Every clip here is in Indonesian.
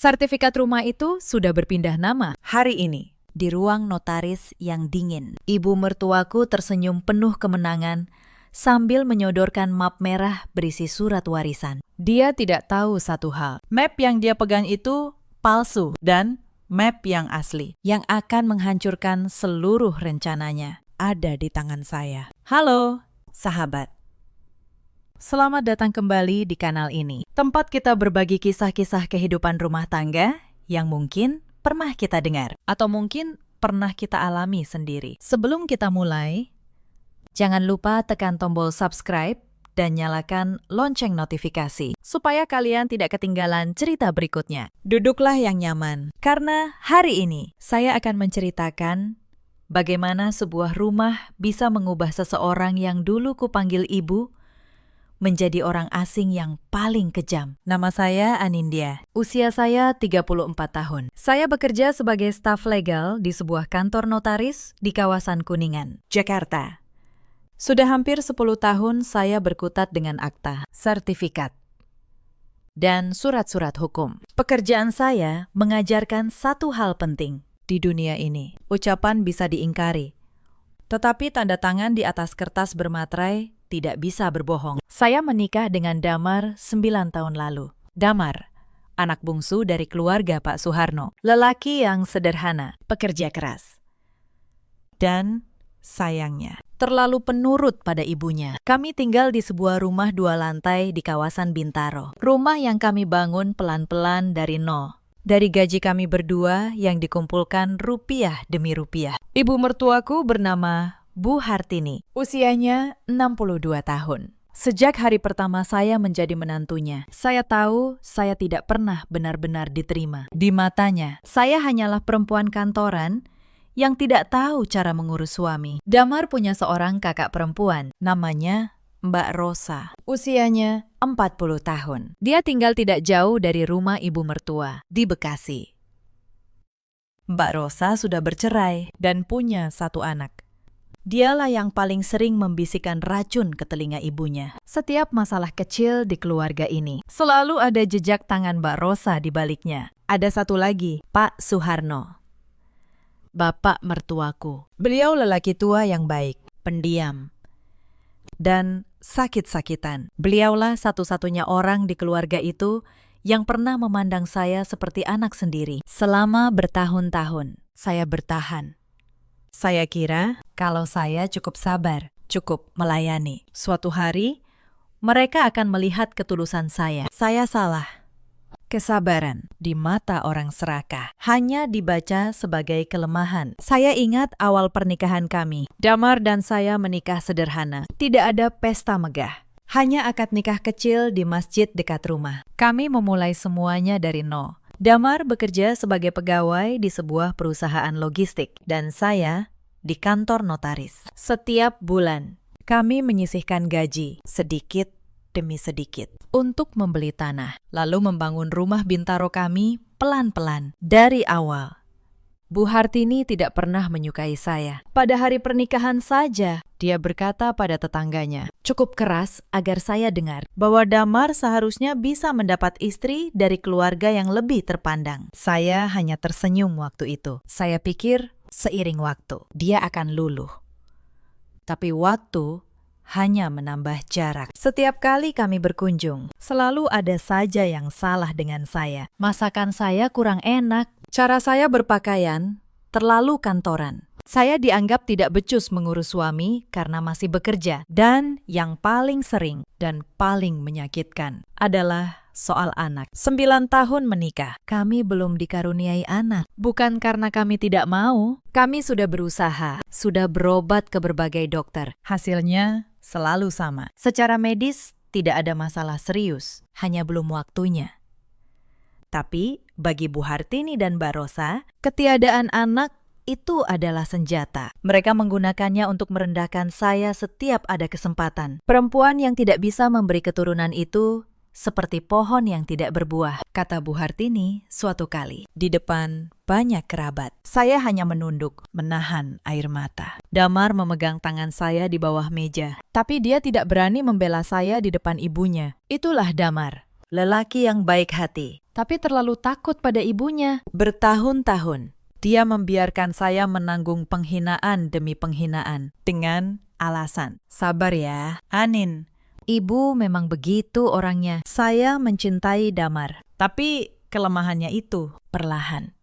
Sertifikat rumah itu sudah berpindah nama. Hari ini, di ruang notaris yang dingin, ibu mertuaku tersenyum penuh kemenangan sambil menyodorkan map merah berisi surat warisan. Dia tidak tahu satu hal. Map yang dia pegang itu palsu dan map yang asli, yang akan menghancurkan seluruh rencananya, ada di tangan saya. Halo, sahabat. Selamat datang kembali di kanal ini, tempat kita berbagi kisah-kisah kehidupan rumah tangga yang mungkin pernah kita dengar, atau mungkin pernah kita alami sendiri. Sebelum kita mulai, jangan lupa tekan tombol subscribe dan nyalakan lonceng notifikasi, supaya kalian tidak ketinggalan cerita berikutnya. Duduklah yang nyaman, karena hari ini saya akan menceritakan bagaimana sebuah rumah bisa mengubah seseorang yang dulu kupanggil ibu menjadi orang asing yang paling kejam. Nama saya Anindya. Usia saya 34 tahun. Saya bekerja sebagai staf legal di sebuah kantor notaris di kawasan Kuningan, Jakarta. Sudah hampir 10 tahun saya berkutat dengan akta, sertifikat, dan surat-surat hukum. Pekerjaan saya mengajarkan satu hal penting di dunia ini. Ucapan bisa diingkari, tetapi tanda tangan di atas kertas bermaterai tidak bisa berbohong. Saya menikah dengan Damar 9 tahun lalu. Damar, anak bungsu dari keluarga Pak Soeharno. Lelaki yang sederhana, pekerja keras. Dan sayangnya, terlalu penurut pada ibunya. Kami tinggal di sebuah rumah 2 lantai di kawasan Bintaro. Rumah yang kami bangun pelan-pelan dari nol. Dari gaji kami berdua yang dikumpulkan rupiah demi rupiah. Ibu mertuaku bernama Bu Hartini, usianya 62 tahun. Sejak hari pertama saya menjadi menantunya, saya tahu saya tidak pernah benar-benar diterima. Di matanya, saya hanyalah perempuan kantoran yang tidak tahu cara mengurus suami. Damar punya seorang kakak perempuan, namanya Mbak Rosa. Usianya 40 tahun. Dia tinggal tidak jauh dari rumah ibu mertua, di Bekasi. Mbak Rosa sudah bercerai dan punya 1 anak. Dialah yang paling sering membisikkan racun ke telinga ibunya. Setiap masalah kecil di keluarga ini, selalu ada jejak tangan Mbak Rosa di baliknya. Ada satu lagi, Pak Soeharno, bapak mertuaku. Beliau lelaki tua yang baik, pendiam, dan sakit-sakitan. Beliaulah satu-satunya orang di keluarga itu yang pernah memandang saya seperti anak sendiri. Selama bertahun-tahun, saya bertahan. Saya kira kalau saya cukup sabar, cukup melayani. Suatu hari, mereka akan melihat ketulusan saya. Saya salah. Kesabaran di mata orang serakah hanya dibaca sebagai kelemahan. Saya ingat awal pernikahan kami. Damar dan saya menikah sederhana. Tidak ada pesta megah. Hanya akad nikah kecil di masjid dekat rumah. Kami memulai semuanya dari nol. Damar bekerja sebagai pegawai di sebuah perusahaan logistik dan saya di kantor notaris. Setiap bulan, kami menyisihkan gaji sedikit demi sedikit untuk membeli tanah, lalu membangun rumah Bintaro kami pelan-pelan. Dari awal, Bu Hartini tidak pernah menyukai saya. Pada hari pernikahan saja, dia berkata pada tetangganya, cukup keras agar saya dengar bahwa Damar seharusnya bisa mendapat istri dari keluarga yang lebih terpandang. Saya hanya tersenyum waktu itu. Saya pikir seiring waktu, dia akan luluh. Tapi waktu hanya menambah jarak. Setiap kali kami berkunjung, selalu ada saja yang salah dengan saya. Masakan saya kurang enak. Cara saya berpakaian terlalu kantoran. Saya dianggap tidak becus mengurus suami karena masih bekerja. Dan yang paling sering dan paling menyakitkan adalah soal anak. 9 tahun menikah, kami belum dikaruniai anak. Bukan karena kami tidak mau, kami sudah berusaha, sudah berobat ke berbagai dokter. Hasilnya selalu sama. Secara medis tidak ada masalah serius, hanya belum waktunya. Tapi bagi Bu Hartini dan Mbak Rosa, ketiadaan anak itu adalah senjata. Mereka menggunakannya untuk merendahkan saya setiap ada kesempatan. Perempuan yang tidak bisa memberi keturunan itu seperti pohon yang tidak berbuah, kata Bu Hartini suatu kali. Di depan banyak kerabat, saya hanya menunduk, menahan air mata. Damar memegang tangan saya di bawah meja, tapi dia tidak berani membela saya di depan ibunya. Itulah Damar, lelaki yang baik hati, tapi terlalu takut pada ibunya. Bertahun-tahun, dia membiarkan saya menanggung penghinaan demi penghinaan dengan alasan. Sabar ya, Anin. Ibu memang begitu orangnya. Saya mencintai Damar, tapi kelemahannya itu perlahan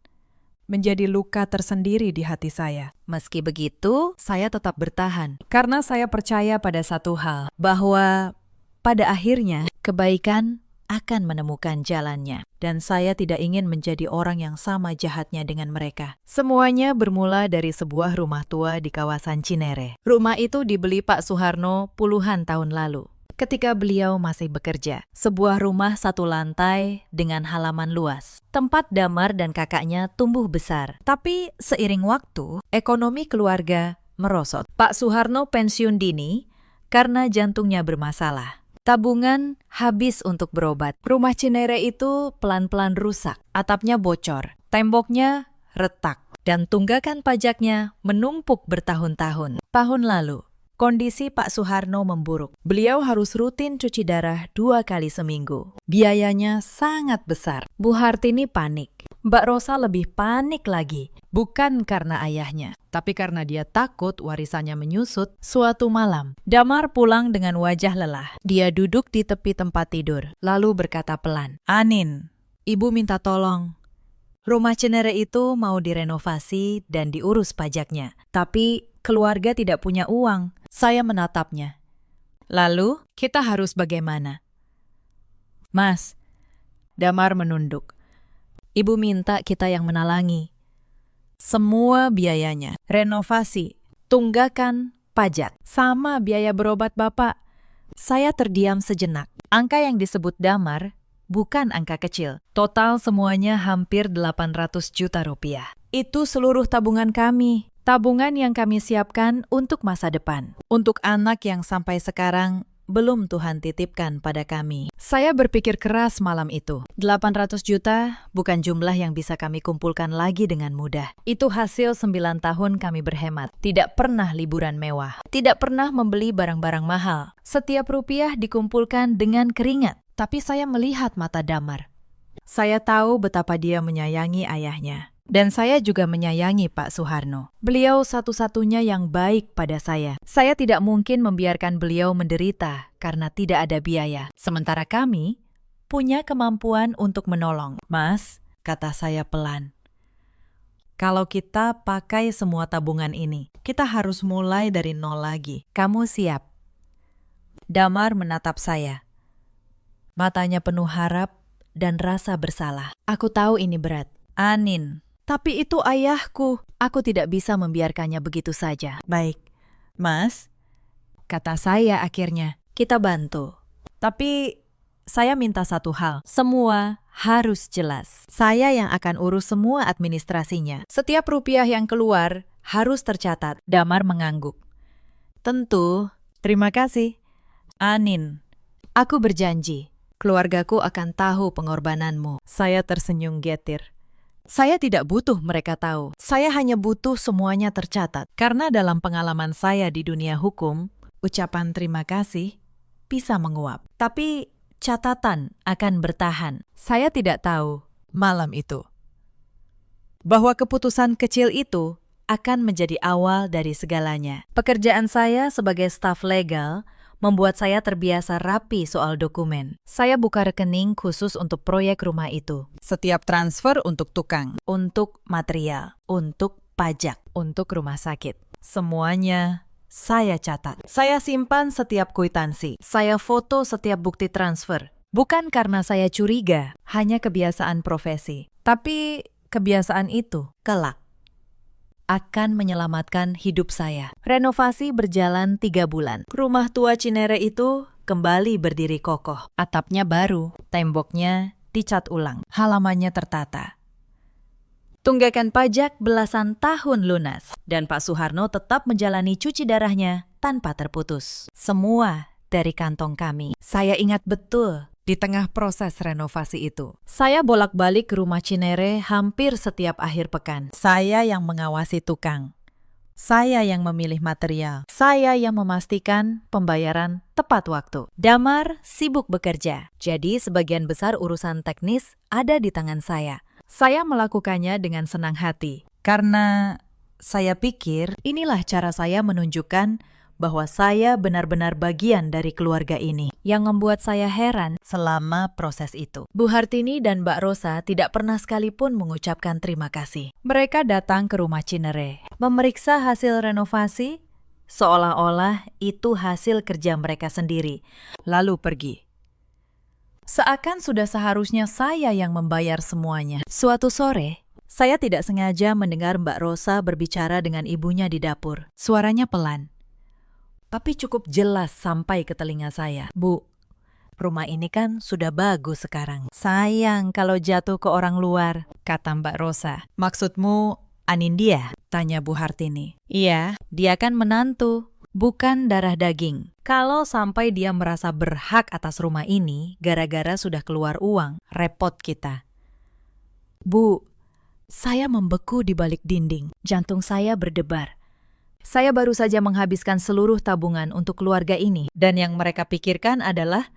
menjadi luka tersendiri di hati saya. Meski begitu, saya tetap bertahan. Karena saya percaya pada satu hal, bahwa pada akhirnya kebaikan akan menemukan jalannya. Dan saya tidak ingin menjadi orang yang sama jahatnya dengan mereka. Semuanya bermula dari sebuah rumah tua di kawasan Cinere. Rumah itu dibeli Pak Suharno puluhan tahun lalu, ketika beliau masih bekerja. Sebuah rumah satu lantai dengan halaman luas. Tempat Damar dan kakaknya tumbuh besar. Tapi seiring waktu, ekonomi keluarga merosot. Pak Suharno pensiun dini karena jantungnya bermasalah. Tabungan habis untuk berobat. Rumah Cinere itu pelan-pelan rusak. Atapnya bocor, temboknya retak, dan tunggakan pajaknya menumpuk bertahun-tahun. Tahun lalu, kondisi Pak Suharno memburuk. Beliau harus rutin cuci darah 2 kali seminggu. Biayanya sangat besar. Bu Hartini panik. Mbak Rosa lebih panik lagi. Bukan karena ayahnya, tapi karena dia takut warisannya menyusut. Suatu malam, Damar pulang dengan wajah lelah. Dia duduk di tepi tempat tidur, lalu berkata pelan, "Anin, ibu minta tolong. Rumah Cinere itu mau direnovasi dan diurus pajaknya. Tapi keluarga tidak punya uang." Saya menatapnya. "Lalu, kita harus bagaimana?" "Mas," Damar menunduk, "ibu minta kita yang menalangi. Semua biayanya, renovasi, tunggakan, pajak, sama biaya berobat Bapak." Saya terdiam sejenak. Angka yang disebut Damar bukan angka kecil. Total semuanya hampir 800 juta rupiah. Itu seluruh tabungan kami. Tabungan yang kami siapkan untuk masa depan. Untuk anak yang sampai sekarang belum Tuhan titipkan pada kami. Saya berpikir keras malam itu. 800 juta bukan jumlah yang bisa kami kumpulkan lagi dengan mudah. Itu hasil 9 tahun kami berhemat. Tidak pernah liburan mewah. Tidak pernah membeli barang-barang mahal. Setiap rupiah dikumpulkan dengan keringat. Tapi saya melihat mata Damar. Saya tahu betapa dia menyayangi ayahnya. Dan saya juga menyayangi Pak Suharno. Beliau satu-satunya yang baik pada saya. Saya tidak mungkin membiarkan beliau menderita karena tidak ada biaya. Sementara kami punya kemampuan untuk menolong. "Mas," kata saya pelan, "kalau kita pakai semua tabungan ini, kita harus mulai dari nol lagi. Kamu siap?" Damar menatap saya. Matanya penuh harap dan rasa bersalah. "Aku tahu ini berat, Anin. Tapi itu ayahku. Aku tidak bisa membiarkannya begitu saja." "Baik, Mas," kata saya akhirnya. "Kita bantu. Tapi saya minta satu hal. Semua harus jelas. Saya yang akan urus semua administrasinya. Setiap rupiah yang keluar harus tercatat." Damar mengangguk. "Tentu. Terima kasih, Anin. Aku berjanji, keluargaku akan tahu pengorbananmu." Saya tersenyum getir. Saya tidak butuh mereka tahu. Saya hanya butuh semuanya tercatat. Karena dalam pengalaman saya di dunia hukum, ucapan terima kasih bisa menguap. Tapi catatan akan bertahan. Saya tidak tahu malam itu bahwa keputusan kecil itu akan menjadi awal dari segalanya. Pekerjaan saya sebagai staf legal membuat saya terbiasa rapi soal dokumen. Saya buka rekening khusus untuk proyek rumah itu. Setiap transfer untuk tukang, untuk material, untuk pajak, untuk rumah sakit. Semuanya saya catat. Saya simpan setiap kwitansi. Saya foto setiap bukti transfer. Bukan karena saya curiga, hanya kebiasaan profesi. Tapi kebiasaan itu kelak akan menyelamatkan hidup saya. Renovasi berjalan 3 bulan. Rumah tua Cinere itu kembali berdiri kokoh. Atapnya baru, temboknya dicat ulang, halamannya tertata. Tunggakan pajak belasan tahun lunas. Dan Pak Suharno tetap menjalani cuci darahnya tanpa terputus. Semua dari kantong kami. Saya ingat betul di tengah proses renovasi itu. Saya bolak-balik ke rumah Cinere hampir setiap akhir pekan. Saya yang mengawasi tukang. Saya yang memilih material. Saya yang memastikan pembayaran tepat waktu. Damar sibuk bekerja, jadi sebagian besar urusan teknis ada di tangan saya. Saya melakukannya dengan senang hati. Karena saya pikir inilah cara saya menunjukkan bahwa saya benar-benar bagian dari keluarga ini. Yang membuat saya heran selama proses itu, Bu Hartini dan Mbak Rosa tidak pernah sekalipun mengucapkan terima kasih. mereka datang ke rumah Cinere, memeriksa hasil renovasi, seolah-olah itu hasil kerja mereka sendiri, lalu pergi. Seakan sudah seharusnya saya yang membayar semuanya. Suatu sore, saya tidak sengaja mendengar Mbak Rosa berbicara dengan ibunya di dapur. Suaranya pelan, tapi cukup jelas sampai ke telinga saya. Bu, rumah ini kan sudah bagus sekarang. Sayang kalau jatuh ke orang luar, kata Mbak Rosa. Maksudmu Anindya? Tanya Bu Hartini. Iya, dia kan menantu, bukan darah daging. Kalau sampai dia merasa berhak atas rumah ini gara-gara sudah keluar uang, repot kita. Bu, saya membeku di balik dinding. Jantung saya berdebar. Saya baru saja menghabiskan seluruh tabungan untuk keluarga ini. Dan yang mereka pikirkan adalah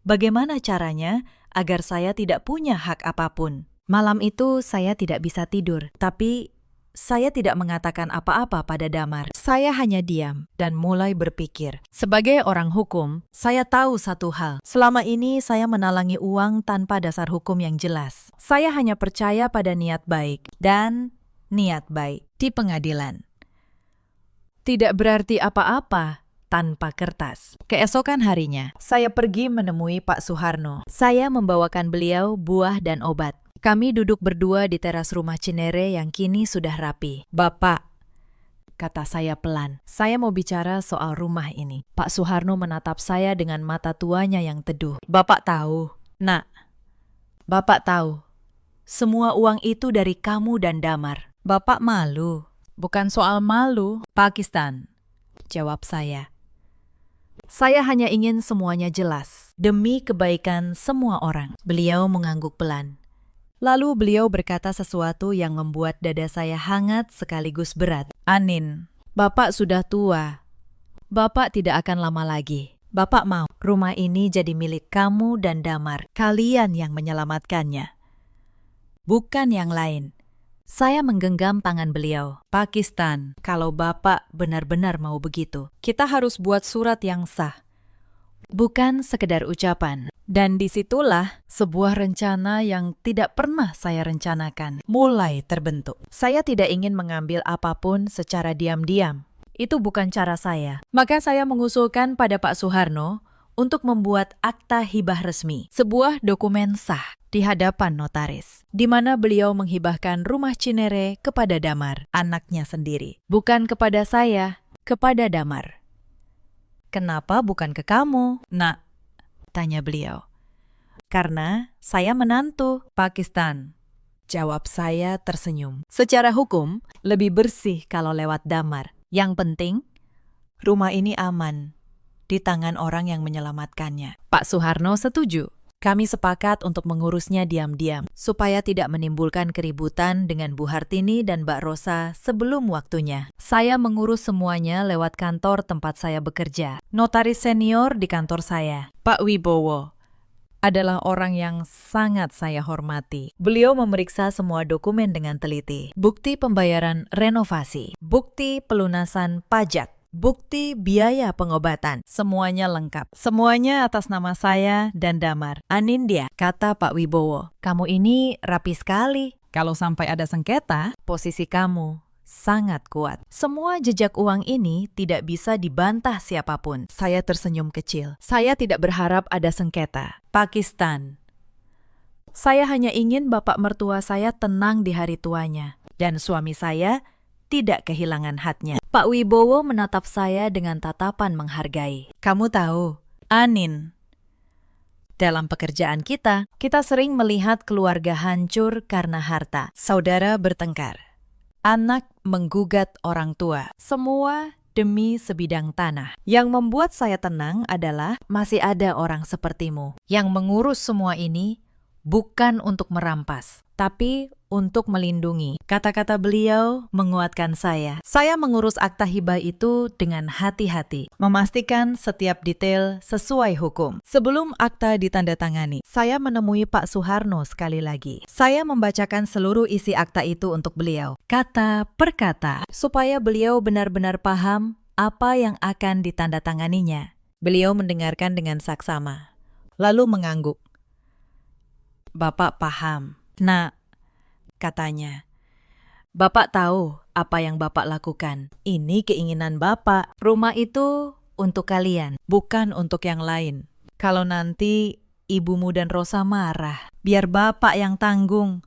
bagaimana caranya agar saya tidak punya hak apapun. Malam itu saya tidak bisa tidur. Tapi saya tidak mengatakan apa-apa pada Damar. Saya hanya diam dan mulai berpikir. Sebagai orang hukum, saya tahu satu hal. Selama ini saya menalangi uang tanpa dasar hukum yang jelas. Saya hanya percaya pada niat baik dan niat baik di pengadilan. Tidak berarti apa-apa tanpa kertas. Keesokan harinya, Saya pergi menemui Pak Suharno. saya membawakan beliau buah dan obat. Kami duduk berdua di teras rumah Cinere yang kini sudah rapi. Bapak, kata saya pelan, saya mau bicara soal rumah ini. Pak Suharno menatap saya dengan mata tuanya yang teduh. Bapak tahu, Nak, Bapak tahu, semua uang itu dari kamu dan Damar. Bapak malu. Bukan soal malu, Pakistan, jawab saya. Saya hanya ingin semuanya jelas, demi kebaikan semua orang. Beliau mengangguk pelan. Lalu beliau berkata sesuatu yang membuat dada saya hangat sekaligus berat. Anin, Bapak sudah tua. Bapak tidak akan lama lagi. Bapak mau rumah ini jadi milik kamu dan Damar. Kalian yang menyelamatkannya, bukan yang lain. Saya menggenggam tangan beliau. Pakistan, kalau Bapak benar-benar mau begitu, kita harus buat surat yang sah. Bukan sekedar ucapan. Dan disitulah sebuah rencana yang tidak pernah saya rencanakan mulai terbentuk. Saya tidak ingin mengambil apapun secara diam-diam. Itu bukan cara saya. Maka saya mengusulkan pada Pak Suharno untuk membuat akta hibah resmi, sebuah dokumen sah di hadapan notaris, di mana beliau menghibahkan rumah Cinere kepada Damar, anaknya sendiri. Bukan kepada saya, kepada Damar. Kenapa bukan ke kamu, Nak? Tanya beliau. Karena saya menantu. Pakistan, jawab saya tersenyum. Secara hukum, lebih bersih kalau lewat Damar. Yang penting, rumah ini aman di tangan orang yang menyelamatkannya. Pak Suharno setuju. Kami sepakat untuk mengurusnya diam-diam, supaya tidak menimbulkan keributan dengan Bu Hartini dan Mbak Rosa sebelum waktunya. Saya mengurus semuanya lewat kantor tempat saya bekerja. Notaris senior di kantor saya, Pak Wibowo, adalah orang yang sangat saya hormati. Beliau memeriksa semua dokumen dengan teliti. Bukti pembayaran renovasi, bukti pelunasan pajak, bukti biaya pengobatan, semuanya lengkap. Semuanya atas nama saya dan Damar. Anindya, kata Pak Wibowo, kamu ini rapi sekali. Kalau sampai ada sengketa, posisi kamu sangat kuat. Semua jejak uang ini tidak bisa dibantah siapapun. Saya tersenyum kecil. Saya tidak berharap ada sengketa. Pakistan, saya hanya ingin bapak mertua saya tenang di hari tuanya. Dan suami saya tidak kehilangan hatnya. Pak Wibowo menatap saya dengan tatapan menghargai. Kamu tahu, Anin, dalam pekerjaan kita sering melihat keluarga hancur karena harta. Saudara bertengkar. Anak menggugat orang tua. Semua demi sebidang tanah. Yang membuat saya tenang adalah masih ada orang sepertimu yang mengurus semua ini bukan untuk merampas, tapi untuk melindungi. Kata-kata beliau menguatkan saya. Saya mengurus akta hibah itu dengan hati-hati, memastikan setiap detail sesuai hukum. Sebelum akta ditandatangani, saya menemui Pak Suharno sekali lagi. Saya membacakan seluruh isi akta itu untuk beliau, kata per kata, supaya beliau benar-benar paham apa yang akan ditandatanganinya. Beliau mendengarkan dengan saksama, lalu mengangguk. Bapak paham. Nah, katanya, Bapak tahu apa yang Bapak lakukan. Ini keinginan Bapak. Rumah itu untuk kalian, bukan untuk yang lain. Kalau nanti ibumu dan Rosa marah, biar Bapak yang tanggung.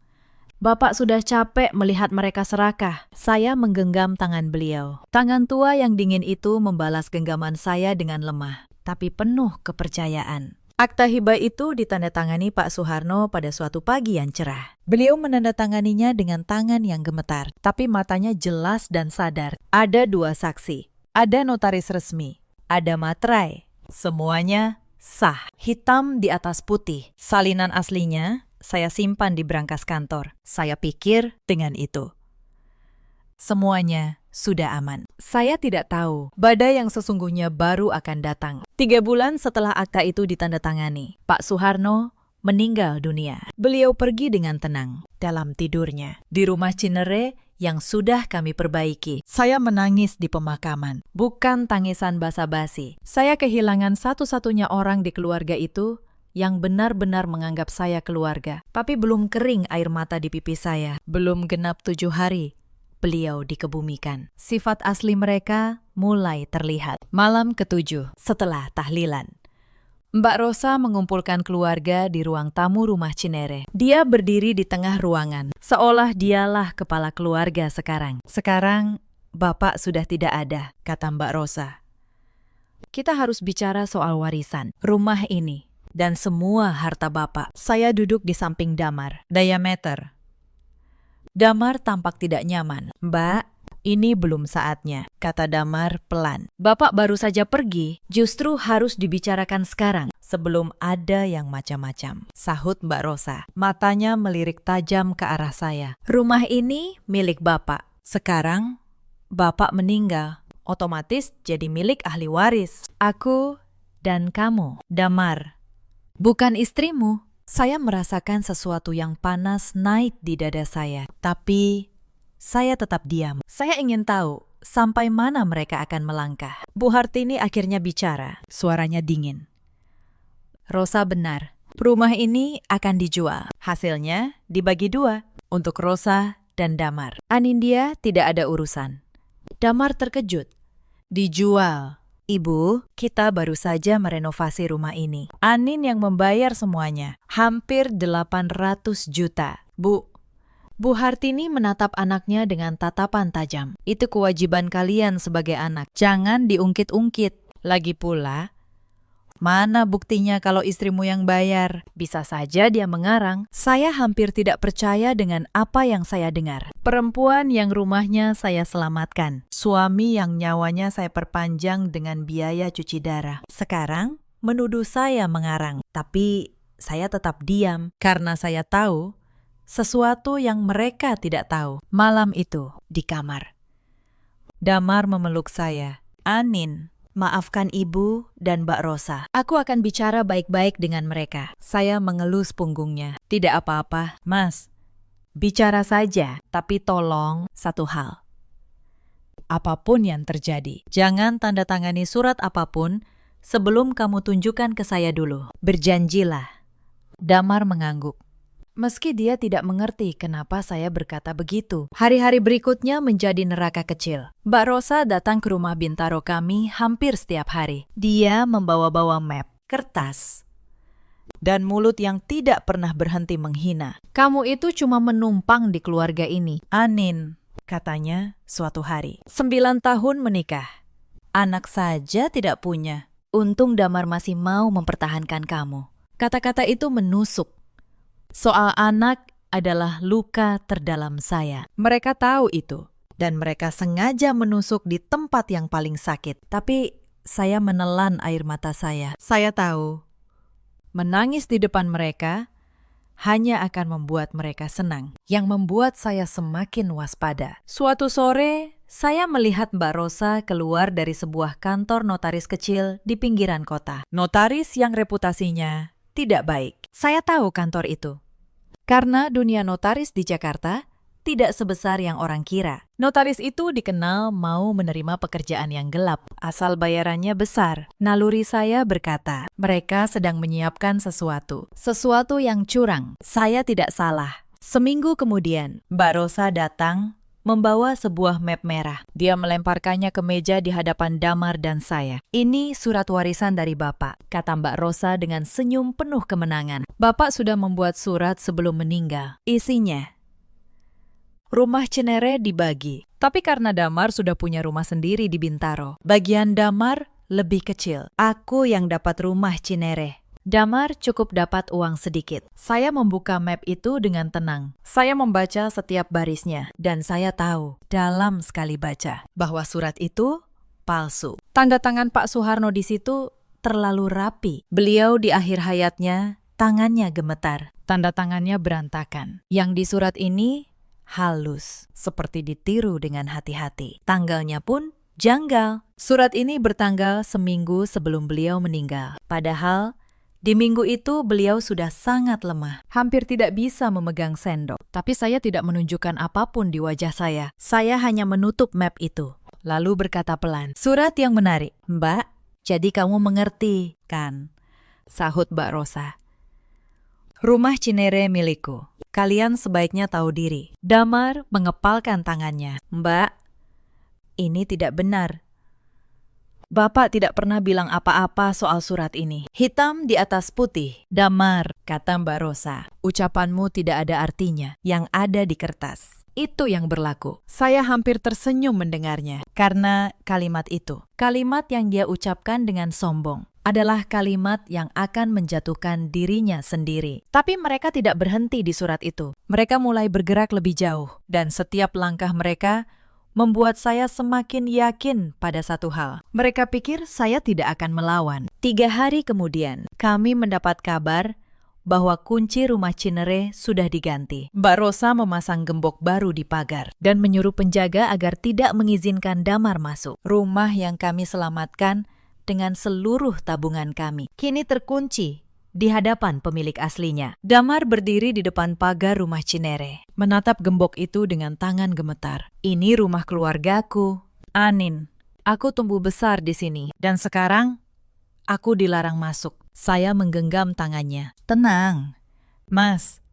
Bapak sudah capek melihat mereka serakah. Saya menggenggam tangan beliau. Tangan tua yang dingin itu membalas genggaman saya dengan lemah, tapi penuh kepercayaan. Akta hibah itu ditandatangani Pak Suharno pada suatu pagi yang cerah. Beliau menandatanganinya dengan tangan yang gemetar, tapi matanya jelas dan sadar. Ada 2 saksi, ada notaris resmi, ada materai. Semuanya sah, hitam di atas putih. Salinan aslinya saya simpan di brankas kantor. Saya pikir dengan itu semuanya sudah aman. Saya tidak tahu, badai yang sesungguhnya baru akan datang. 3 bulan setelah akta itu ditandatangani, Pak Suharno meninggal dunia. Beliau pergi dengan tenang dalam tidurnya di rumah Cinere yang sudah kami perbaiki. Saya menangis di pemakaman, bukan tangisan basa-basi. Saya kehilangan satu-satunya orang di keluarga itu yang benar-benar menganggap saya keluarga. Tapi belum kering air mata di pipi saya. Belum genap 7 hari beliau dikebumikan. Sifat asli mereka mulai terlihat. Malam ke-7 setelah tahlilan, Mbak Rosa mengumpulkan keluarga di ruang tamu rumah Cinere. Dia berdiri di tengah ruangan, seolah dialah kepala keluarga sekarang. Sekarang Bapak sudah tidak ada, kata Mbak Rosa. Kita harus bicara soal warisan, rumah ini, dan semua harta Bapak. Saya duduk di samping Damar. Diameter. Damar tampak tidak nyaman. Mbak, ini belum saatnya, kata Damar pelan. Bapak baru saja pergi, justru harus dibicarakan sekarang, sebelum ada yang macam-macam, sahut Mbak Rosa. Matanya melirik tajam ke arah saya. Rumah ini milik Bapak. Sekarang, Bapak meninggal, otomatis jadi milik ahli waris. Aku dan kamu, Damar, bukan istrimu. Saya merasakan sesuatu yang panas naik di dada saya, tapi saya tetap diam. Saya ingin tahu sampai mana mereka akan melangkah. Bu Hartini akhirnya bicara, suaranya dingin. Rosa benar, rumah ini akan dijual. Hasilnya dibagi 2 untuk Rosa dan Damar. Anindya tidak ada urusan. Damar terkejut. Dijual. Ibu, kita baru saja merenovasi rumah ini. Anin yang membayar semuanya, hampir 800 juta. Bu Hartini menatap anaknya dengan tatapan tajam. Itu kewajiban kalian sebagai anak. Jangan diungkit-ungkit. Lagi pula, mana buktinya kalau istrimu yang bayar? Bisa saja dia mengarang. Saya hampir tidak percaya dengan apa yang saya dengar. Perempuan yang rumahnya saya selamatkan. Suami yang nyawanya saya perpanjang dengan biaya cuci darah. Sekarang menuduh saya mengarang. Tapi saya tetap diam karena saya tahu sesuatu yang mereka tidak tahu. Malam itu di kamar, Damar memeluk saya. Anin, maafkan Ibu dan Mbak Rosa. Aku akan bicara baik-baik dengan mereka. Saya mengelus punggungnya. Tidak apa-apa, Mas. Bicara saja, tapi tolong satu hal. Apapun yang terjadi, jangan tanda tangani surat apapun sebelum kamu tunjukkan ke saya dulu. Berjanjilah. Damar mengangguk. Meski dia tidak mengerti kenapa saya berkata begitu. Hari-hari berikutnya menjadi neraka kecil. Mbak Rosa datang ke rumah Bintaro kami hampir setiap hari. Dia membawa-bawa map, kertas, dan mulut yang tidak pernah berhenti menghina. Kamu itu cuma menumpang di keluarga ini. Anin, katanya suatu hari. 9 tahun menikah. Anak saja tidak punya. Untung Damar masih mau mempertahankan kamu. Kata-kata itu menusuk. Soal anak adalah luka terdalam saya. Mereka tahu itu, dan mereka sengaja menusuk di tempat yang paling sakit. Tapi saya menelan air mata saya. Saya tahu, menangis di depan mereka hanya akan membuat mereka senang, yang membuat saya semakin waspada. Suatu sore, saya melihat Mbak Rosa keluar dari sebuah kantor notaris kecil di pinggiran kota. Notaris yang reputasinya tidak baik. Saya tahu kantor itu, karena dunia notaris di Jakarta tidak sebesar yang orang kira. Notaris itu dikenal mau menerima pekerjaan yang gelap, asal bayarannya besar. Naluri saya berkata, mereka sedang menyiapkan sesuatu yang curang. Saya tidak salah. Seminggu kemudian, Mbak Rosa datang membawa sebuah map merah. Dia melemparkannya ke meja di hadapan Damar dan saya. Ini surat warisan dari Bapak, kata Mbak Rosa dengan senyum penuh kemenangan. Bapak sudah membuat surat sebelum meninggal. Isinya, rumah Cinere dibagi. Tapi karena Damar sudah punya rumah sendiri di Bintaro, bagian Damar lebih kecil. Aku yang dapat rumah Cinere. Damar cukup dapat uang sedikit. Saya membuka map itu dengan tenang. Saya membaca setiap barisnya. Dan saya tahu, dalam sekali baca, bahwa surat itu palsu. Tanda tangan Pak Suharno di situ terlalu rapi. Beliau di akhir hayatnya, tangannya gemetar. Tanda tangannya berantakan. Yang di surat ini halus, seperti ditiru dengan hati-hati. Tanggalnya pun janggal. Surat ini bertanggal seminggu sebelum beliau meninggal. Padahal, di minggu itu beliau sudah sangat lemah. Hampir tidak bisa memegang sendok. Tapi saya tidak menunjukkan apapun di wajah saya. Saya hanya menutup map itu. Lalu berkata pelan, surat yang menarik. Mbak, jadi kamu mengerti, kan? Sahut Mbak Rosa. Rumah Cinere milikku. Kalian sebaiknya tahu diri. Damar mengepalkan tangannya. Mbak, ini tidak benar. Bapak tidak pernah bilang apa-apa soal surat ini. Hitam di atas putih. Damar, kata Mbak Rosa. Ucapanmu tidak ada artinya. Yang ada di kertas. Itu yang berlaku. Saya hampir tersenyum mendengarnya. Karena kalimat itu, kalimat yang dia ucapkan dengan sombong, adalah kalimat yang akan menjatuhkan dirinya sendiri. Tapi mereka tidak berhenti di surat itu. Mereka mulai bergerak lebih jauh. Dan setiap langkah mereka membuat saya semakin yakin pada satu hal. Mereka pikir saya tidak akan melawan. 3 hari kemudian, kami mendapat kabar bahwa kunci rumah Cinere sudah diganti. Mbak Rosa memasang gembok baru di pagar dan menyuruh penjaga agar tidak mengizinkan Damar masuk. Rumah yang kami selamatkan dengan seluruh tabungan kami kini terkunci di hadapan pemilik aslinya. Damar berdiri di depan pagar rumah Cinere, menatap gembok itu dengan tangan gemetar. Ini rumah keluargaku, Anin. Aku tumbuh besar di sini, dan sekarang aku dilarang masuk. Saya menggenggam tangannya. Tenang, Mas.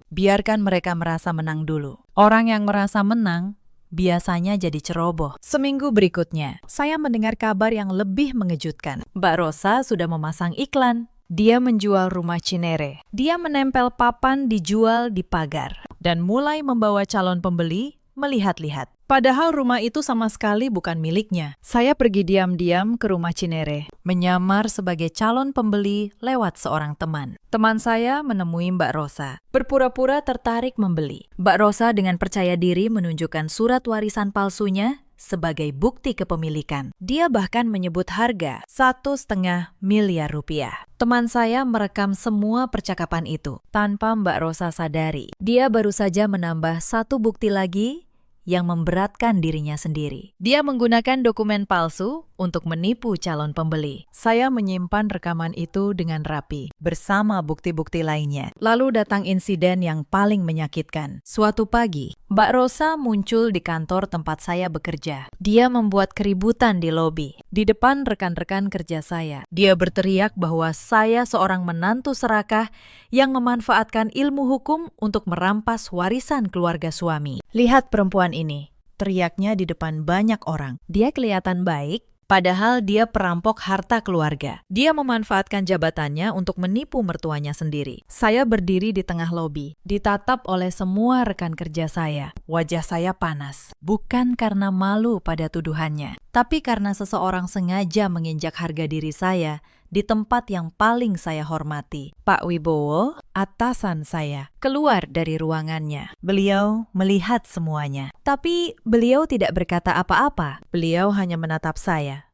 Biarkan mereka merasa menang dulu. Orang yang merasa menang biasanya jadi ceroboh. Seminggu berikutnya, saya mendengar kabar yang lebih mengejutkan. Mbak Rosa sudah memasang iklan. Dia menjual rumah Cinere. Dia menempel papan dijual di pagar dan mulai membawa calon pembeli melihat-lihat. Padahal rumah itu sama sekali bukan miliknya. Saya pergi diam-diam ke rumah Cinere, menyamar sebagai calon pembeli lewat seorang teman. Teman saya menemui Mbak Rosa, berpura-pura tertarik membeli. Mbak Rosa dengan percaya diri menunjukkan surat warisan palsunya sebagai bukti kepemilikan. Dia bahkan menyebut harga 1,5 miliar rupiah. Teman saya merekam semua percakapan itu tanpa Mbak Rosa sadari. Dia baru saja menambah satu bukti lagi yang memberatkan dirinya sendiri. Dia menggunakan dokumen palsu untuk menipu calon pembeli. Saya menyimpan rekaman itu dengan rapi, bersama bukti-bukti lainnya. Lalu datang insiden yang paling menyakitkan. Suatu pagi, Mbak Rosa muncul di kantor tempat saya bekerja. Dia membuat keributan di lobi, di depan rekan-rekan kerja saya. Dia berteriak bahwa saya seorang menantu serakah yang memanfaatkan ilmu hukum untuk merampas warisan keluarga suami. Lihat perempuan ini, teriaknya di depan banyak orang. Dia kelihatan baik, padahal dia perampok harta keluarga. Dia memanfaatkan jabatannya untuk menipu mertuanya sendiri. Saya berdiri di tengah lobi, ditatap oleh semua rekan kerja saya. Wajah saya panas, bukan karena malu pada tuduhannya, tapi karena seseorang sengaja menginjak harga diri saya di tempat yang paling saya hormati. Pak Wibowo, atasan saya, keluar dari ruangannya. Beliau melihat semuanya. Tapi beliau tidak berkata apa-apa. Beliau hanya menatap saya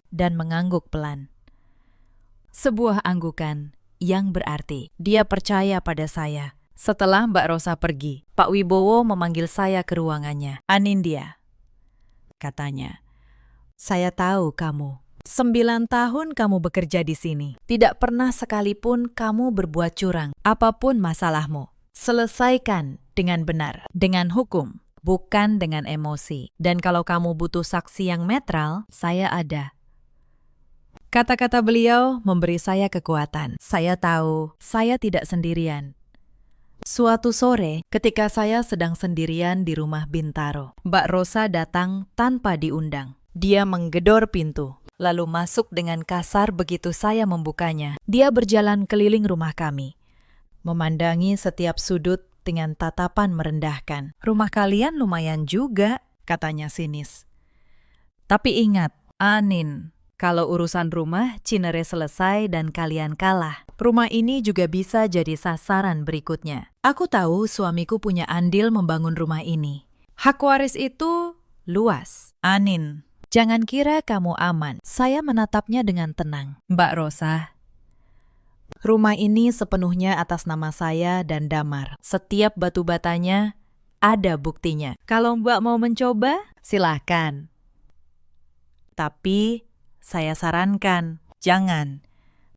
dan mengangguk pelan. Sebuah anggukan yang berarti. Dia percaya pada saya. Setelah Mbak Rosa pergi, Pak Wibowo memanggil saya ke ruangannya. "Anindya," katanya, "saya tahu kamu. 9 tahun kamu bekerja di sini. Tidak pernah sekalipun kamu berbuat curang. Apapun masalahmu, selesaikan dengan benar, dengan hukum, bukan dengan emosi. Dan kalau kamu butuh saksi yang netral, saya ada." Kata-kata beliau memberi saya kekuatan. Saya tahu saya tidak sendirian. Suatu sore, ketika saya sedang sendirian di rumah Bintaro, Mbak Rosa datang tanpa diundang. Dia menggedor pintu, lalu masuk dengan kasar begitu saya membukanya. Dia berjalan keliling rumah kami, memandangi setiap sudut dengan tatapan merendahkan. "Rumah kalian lumayan juga," katanya sinis. "Tapi ingat, Anin, kalau urusan rumah Cinere selesai dan kalian kalah, rumah ini juga bisa jadi sasaran berikutnya. Aku tahu suamiku punya andil membangun rumah ini. Hak waris itu luas. Anin, jangan kira kamu aman." Saya menatapnya dengan tenang. "Mbak Rosa, rumah ini sepenuhnya atas nama saya dan Damar. Setiap batu batanya ada buktinya. Kalau Mbak mau mencoba, silahkan. Tapi saya sarankan, jangan.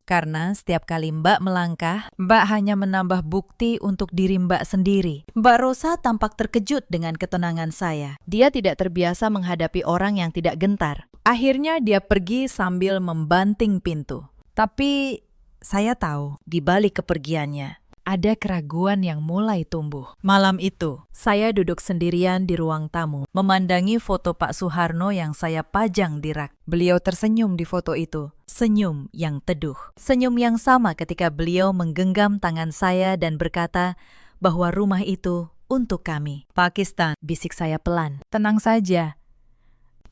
Karena setiap kali Mbak melangkah, Mbak hanya menambah bukti untuk diri Mbak sendiri." Mbak Rosa tampak terkejut dengan ketenangan saya. Dia tidak terbiasa menghadapi orang yang tidak gentar. Akhirnya dia pergi sambil membanting pintu. Tapi saya tahu, di balik kepergiannya, ada keraguan yang mulai tumbuh. Malam itu, saya duduk sendirian di ruang tamu, memandangi foto Pak Suharno yang saya pajang di rak. Beliau tersenyum di foto itu. Senyum yang teduh. Senyum yang sama ketika beliau menggenggam tangan saya dan berkata bahwa rumah itu untuk kami. "Pakistan," bisik saya pelan. "Tenang saja.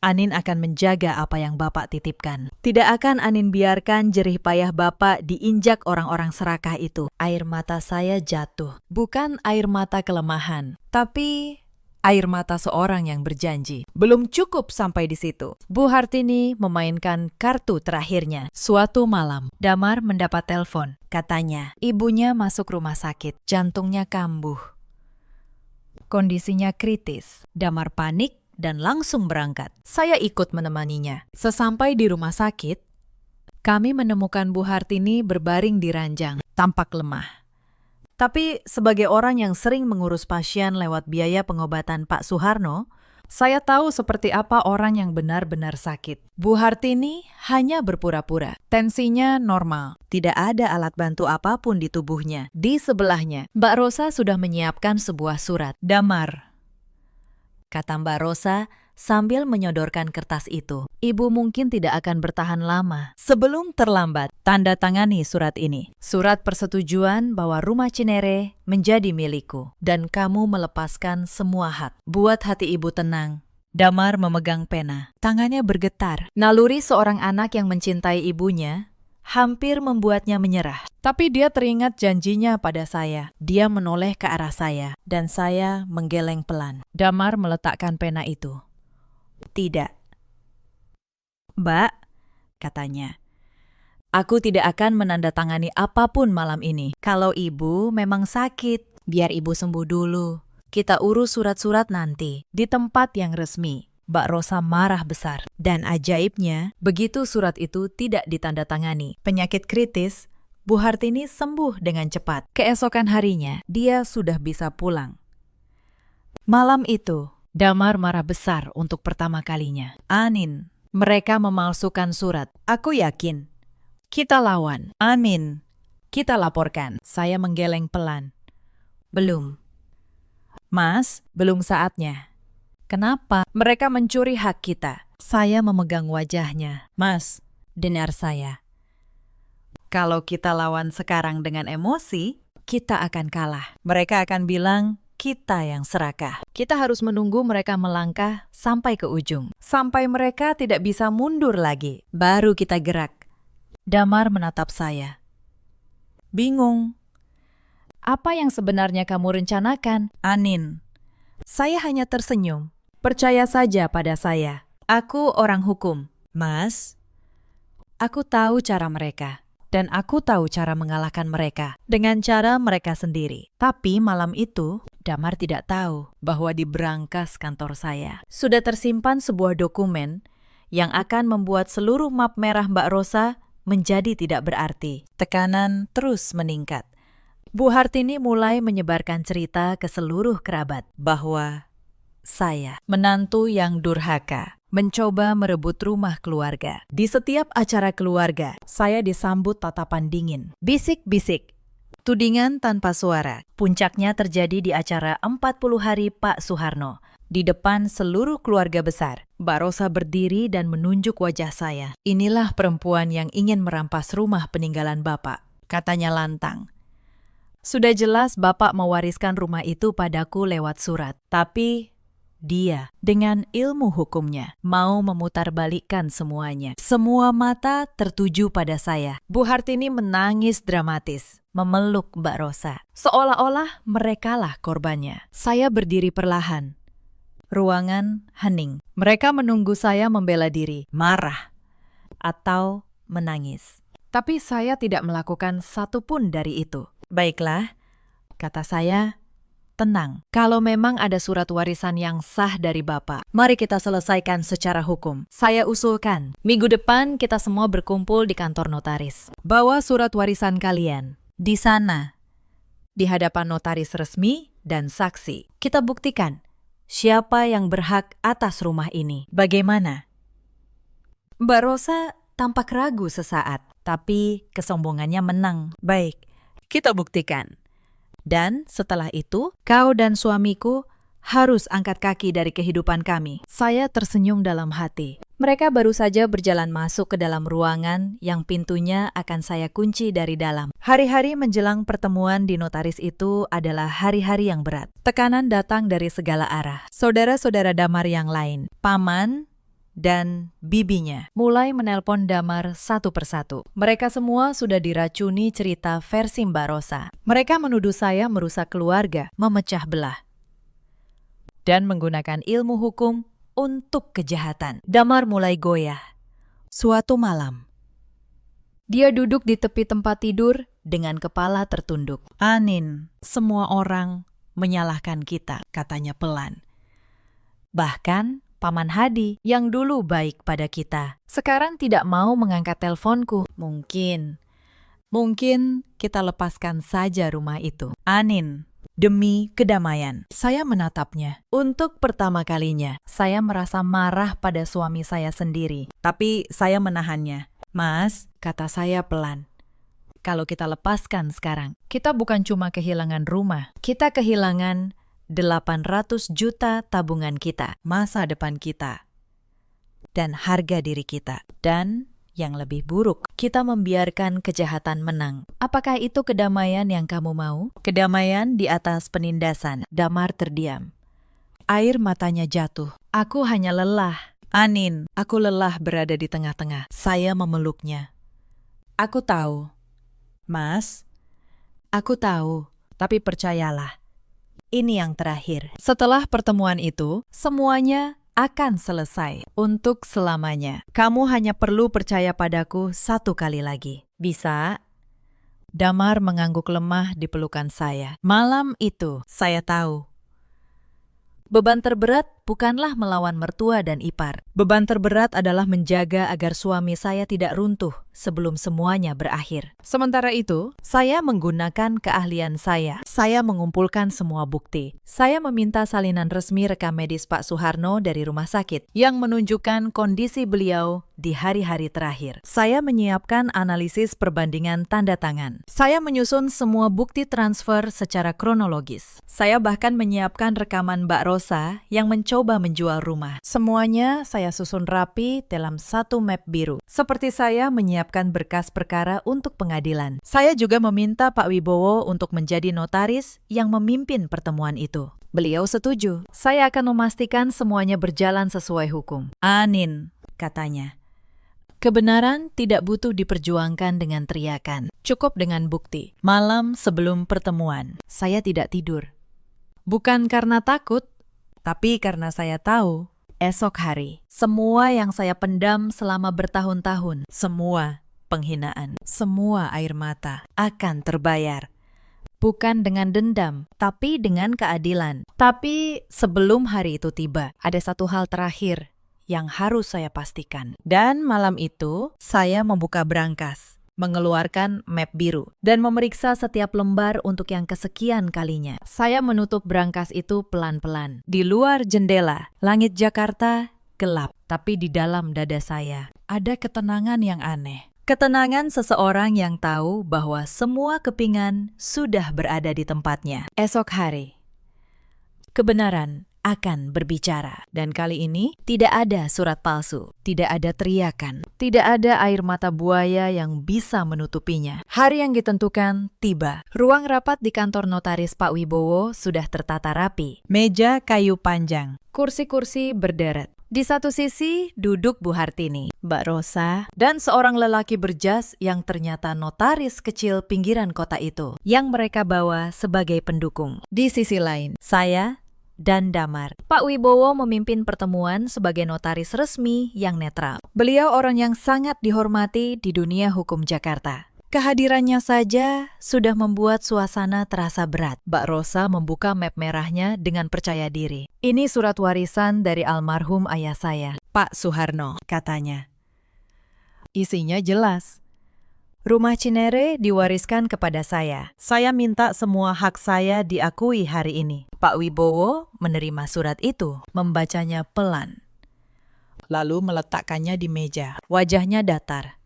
Anin akan menjaga apa yang Bapak titipkan. Tidak akan Anin biarkan jerih payah Bapak diinjak orang-orang serakah itu." Air mata saya jatuh. Bukan air mata kelemahan, tapi air mata seorang yang berjanji. Belum cukup sampai di situ. Bu Hartini memainkan kartu terakhirnya. Suatu malam, Damar mendapat telepon. Katanya, ibunya masuk rumah sakit. Jantungnya kambuh. Kondisinya kritis. Damar panik dan langsung berangkat. Saya ikut menemaninya. Sesampai di rumah sakit, kami menemukan Bu Hartini berbaring di ranjang, tampak lemah. Tapi sebagai orang yang sering mengurus pasien lewat biaya pengobatan Pak Suharno, saya tahu seperti apa orang yang benar-benar sakit. Bu Hartini hanya berpura-pura. Tensinya normal. Tidak ada alat bantu apapun di tubuhnya. Di sebelahnya, Mbak Rosa sudah menyiapkan sebuah surat. "Damar," kata Mbak Rosa sambil menyodorkan kertas itu. "Ibu mungkin tidak akan bertahan lama. Sebelum terlambat, tanda tangani surat ini. Surat persetujuan bahwa rumah Cinere menjadi milikku. Dan kamu melepaskan semua hak. Buat hati ibu tenang." Damar memegang pena. Tangannya bergetar. Naluri seorang anak yang mencintai ibunya hampir membuatnya menyerah. Tapi dia teringat janjinya pada saya. Dia menoleh ke arah saya, dan saya menggeleng pelan. Damar meletakkan pena itu. "Tidak." "Mbak," katanya, "aku tidak akan menandatangani apapun malam ini. Kalau ibu memang sakit, biar ibu sembuh dulu. Kita urus surat-surat nanti, di tempat yang resmi." Mbak Rosa marah besar. Dan ajaibnya, begitu surat itu tidak ditandatangani, penyakit kritis, Bu Hartini sembuh dengan cepat. Keesokan harinya, dia sudah bisa pulang. Malam itu, Damar marah besar untuk pertama kalinya. "Anin, mereka memalsukan surat. Aku yakin. Kita lawan. Amin. Kita laporkan." Saya menggeleng pelan. "Belum." "Mas, belum saatnya." "Kenapa?" "Mereka mencuri hak kita." Saya memegang wajahnya. "Mas, dengar saya. Kalau kita lawan sekarang dengan emosi, kita akan kalah. Mereka akan bilang kita yang serakah. Kita harus menunggu mereka melangkah sampai ke ujung. Sampai mereka tidak bisa mundur lagi. Baru kita gerak." Damar menatap saya. "Bingung. Apa yang sebenarnya kamu rencanakan?" "Anin." Saya hanya tersenyum. "Percaya saja pada saya. Aku orang hukum." "Mas, aku tahu cara mereka. dan aku tahu cara mengalahkan mereka dengan cara mereka sendiri. Tapi malam itu, Damar tidak tahu bahwa di berangkas kantor saya sudah tersimpan sebuah dokumen yang akan membuat seluruh map merah Mbak Rosa menjadi tidak berarti. Tekanan terus meningkat. Bu Hartini mulai menyebarkan cerita ke seluruh kerabat bahwa saya, menantu yang durhaka, mencoba merebut rumah keluarga. Di setiap acara keluarga, saya disambut tatapan dingin. Bisik-bisik, tudingan tanpa suara. Puncaknya terjadi di acara 40 hari Pak Suharno. Di depan seluruh keluarga besar, Mbak Rosa berdiri dan menunjuk wajah saya. Inilah perempuan yang ingin merampas rumah peninggalan Bapak, katanya lantang. Sudah jelas Bapak mewariskan rumah itu padaku lewat surat. Tapi dia dengan ilmu hukumnya mau memutarbalikkan semuanya. Semua mata tertuju pada saya. Bu Hartini menangis dramatis, memeluk Mbak Rosa. Seolah-olah merekalah korbannya. Saya berdiri perlahan. Ruangan hening. Mereka menunggu saya membela diri, marah, atau menangis. Tapi saya tidak melakukan satu pun dari itu. Baiklah, kata saya, tenang. Kalau memang ada surat warisan yang sah dari Bapak, mari kita selesaikan secara hukum. Saya usulkan, minggu depan kita semua berkumpul di kantor notaris. Bawa surat warisan kalian. Di sana, di hadapan notaris resmi dan saksi, kita buktikan siapa yang berhak atas rumah ini. Bagaimana? Mbak Rosa tampak ragu sesaat, tapi kesombongannya menang. Baik, kita buktikan. Dan setelah itu, kau dan suamiku harus angkat kaki dari kehidupan kami. Saya tersenyum dalam hati. Mereka baru saja berjalan masuk ke dalam ruangan yang pintunya akan saya kunci dari dalam. Hari-hari menjelang pertemuan di notaris itu adalah hari-hari yang berat. Tekanan datang dari segala arah. Saudara-saudara Damar yang lain, paman, dan bibinya mulai menelpon Damar satu persatu. Mereka semua sudah diracuni cerita versi Mbak Rosa. Mereka menuduh saya merusak keluarga, memecah belah, dan menggunakan ilmu hukum untuk kejahatan. Damar mulai goyah. Suatu malam, dia duduk di tepi tempat tidur dengan kepala tertunduk. Anin, semua orang menyalahkan kita, katanya pelan. Bahkan Paman Hadi yang dulu baik pada kita, sekarang tidak mau mengangkat teleponku. Mungkin kita lepaskan saja rumah itu. Anin, demi kedamaian. Saya menatapnya. Untuk pertama kalinya, saya merasa marah pada suami saya sendiri. Tapi saya menahannya. Mas, kata saya pelan, kalau kita lepaskan sekarang, kita bukan cuma kehilangan rumah, kita kehilangan 800 juta tabungan kita, masa depan kita, dan harga diri kita. Dan yang lebih buruk, kita membiarkan kejahatan menang. Apakah itu kedamaian yang kamu mau? Kedamaian di atas penindasan. Damar terdiam. Air matanya jatuh. Aku hanya lelah. Anin, aku lelah berada di tengah-tengah. Saya memeluknya. Aku tahu. Mas, aku tahu. Tapi percayalah, ini yang terakhir. Setelah pertemuan itu, semuanya akan selesai untuk selamanya. Kamu hanya perlu percaya padaku satu kali lagi. Bisa? Damar mengangguk lemah di pelukan saya. Malam itu, saya tahu. Beban terberat bukanlah melawan mertua dan ipar. Beban terberat adalah menjaga agar suami saya tidak runtuh sebelum semuanya berakhir. Sementara itu, saya menggunakan keahlian saya. Saya mengumpulkan semua bukti. Saya meminta salinan resmi rekam medis Pak Suharno dari rumah sakit yang menunjukkan kondisi beliau di hari-hari terakhir. Saya menyiapkan analisis perbandingan tanda tangan. Saya menyusun semua bukti transfer secara kronologis. Saya bahkan menyiapkan rekaman Mbak Rosa yang mencoba menjual rumah. Semuanya saya susun rapi dalam satu map biru. Seperti saya menyiapkan berkas perkara untuk pengadilan. Saya juga meminta Pak Wibowo untuk menjadi notaris yang memimpin pertemuan itu. Beliau setuju. Saya akan memastikan semuanya berjalan sesuai hukum. Anin, katanya. Kebenaran tidak butuh diperjuangkan dengan teriakan. Cukup dengan bukti. Malam sebelum pertemuan, saya tidak tidur. Bukan karena takut, tapi karena saya tahu, esok hari, semua yang saya pendam selama bertahun-tahun, semua penghinaan. Semua air mata akan terbayar. Bukan dengan dendam, tapi dengan keadilan. Tapi sebelum hari itu tiba, ada satu hal terakhir yang harus saya pastikan. Dan malam itu, saya membuka brankas, mengeluarkan map biru, dan memeriksa setiap lembar untuk yang kesekian kalinya. Saya menutup brankas itu pelan-pelan. Di luar jendela, langit Jakarta gelap, tapi di dalam dada saya ada ketenangan yang aneh. Ketenangan seseorang yang tahu bahwa semua kepingan sudah berada di tempatnya. Esok hari, kebenaran akan berbicara. Dan kali ini, tidak ada surat palsu, tidak ada teriakan, tidak ada air mata buaya yang bisa menutupinya. Hari yang ditentukan tiba. Ruang rapat di kantor notaris Pak Wibowo sudah tertata rapi. Meja kayu panjang. Kursi-kursi berderet. Di satu sisi duduk Bu Hartini, Mbak Rosa, dan seorang lelaki berjas yang ternyata notaris kecil pinggiran kota itu, yang mereka bawa sebagai pendukung. Di sisi lain, saya dan Damar. Pak Wibowo memimpin pertemuan sebagai notaris resmi yang netral. Beliau orang yang sangat dihormati di dunia hukum Jakarta. Kehadirannya saja sudah membuat suasana terasa berat. Mbak Rosa membuka map merahnya dengan percaya diri. Ini surat warisan dari almarhum ayah saya, Pak Suharno, katanya. Isinya jelas. Rumah Cinere diwariskan kepada saya. Saya minta semua hak saya diakui hari ini. Pak Wibowo menerima surat itu, membacanya pelan. Lalu meletakkannya di meja. Wajahnya datar.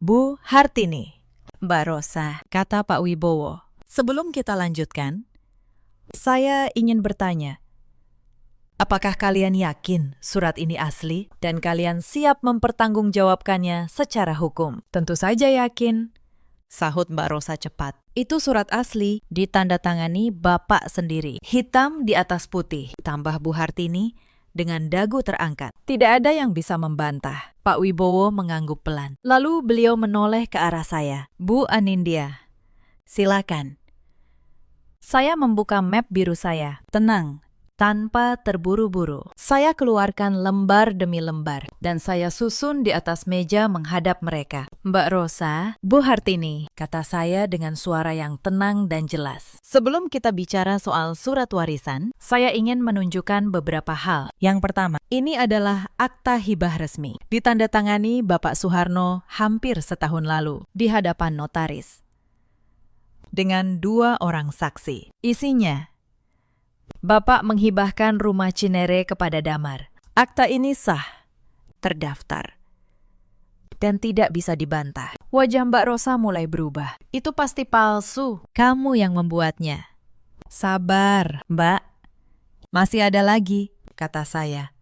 Bu Hartini, Mbak Rosa, kata Pak Wibowo. Sebelum kita lanjutkan, saya ingin bertanya, apakah kalian yakin surat ini asli dan kalian siap mempertanggungjawabkannya secara hukum? Tentu saja yakin, sahut Mbak Rosa cepat. Itu surat asli, ditandatangani Bapak sendiri, hitam di atas putih, tambah Bu Hartini dengan dagu terangkat. Tidak ada yang bisa membantah. Pak Wibowo mengangguk pelan. Lalu beliau menoleh ke arah saya. Bu Anindya, silakan. Saya membuka map biru saya. Tenang, tanpa terburu-buru. Saya keluarkan lembar demi lembar, dan saya susun di atas meja menghadap mereka. Mbak Rosa, Bu Hartini, kata saya dengan suara yang tenang dan jelas. Sebelum kita bicara soal surat warisan, saya ingin menunjukkan beberapa hal. Yang pertama, ini adalah akta hibah resmi. Ditandatangani Bapak Suharno hampir setahun lalu di hadapan notaris. Dengan 2 orang saksi. Isinya, Bapak menghibahkan rumah Cinere kepada Damar. Akta ini sah, terdaftar, dan tidak bisa dibantah. Wajah Mbak Rosa mulai berubah. Itu pasti palsu. Kamu yang membuatnya. Sabar, Mbak. Masih ada lagi, kata saya.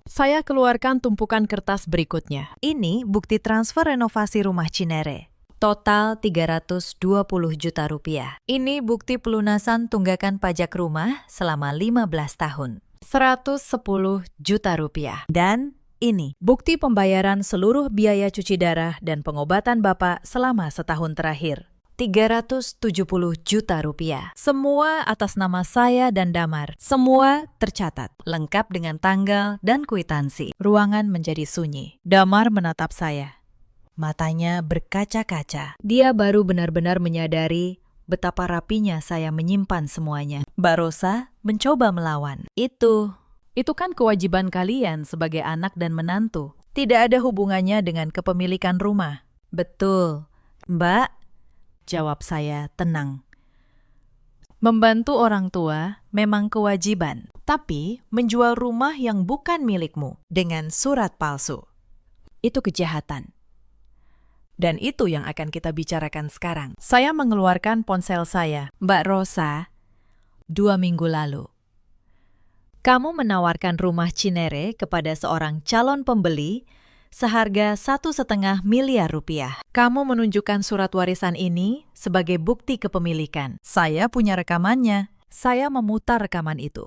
Saya keluarkan tumpukan kertas berikutnya. Ini bukti transfer renovasi rumah Cinere. Total 320 juta rupiah. Ini bukti pelunasan tunggakan pajak rumah selama 15 tahun. 110 juta rupiah. Dan ini bukti pembayaran seluruh biaya cuci darah dan pengobatan Bapak selama setahun terakhir. 370 juta rupiah. Semua atas nama saya dan Damar. Semua tercatat, lengkap dengan tanggal dan kwitansi. Ruangan menjadi sunyi. Damar menatap saya. Matanya berkaca-kaca. Dia baru benar-benar menyadari betapa rapinya saya menyimpan semuanya. Mbak Rosa mencoba melawan. Itu kan kewajiban kalian sebagai anak dan menantu. Tidak ada hubungannya dengan kepemilikan rumah. Betul, Mbak, jawab saya tenang. Membantu orang tua memang kewajiban, tapi menjual rumah yang bukan milikmu dengan surat palsu, itu kejahatan. Dan itu yang akan kita bicarakan sekarang. Saya mengeluarkan ponsel saya. Mbak Rosa, 2 minggu lalu, kamu menawarkan rumah Cinere kepada seorang calon pembeli seharga 1,5 miliar rupiah. Kamu menunjukkan surat warisan ini sebagai bukti kepemilikan. Saya punya rekamannya. Saya memutar rekaman itu.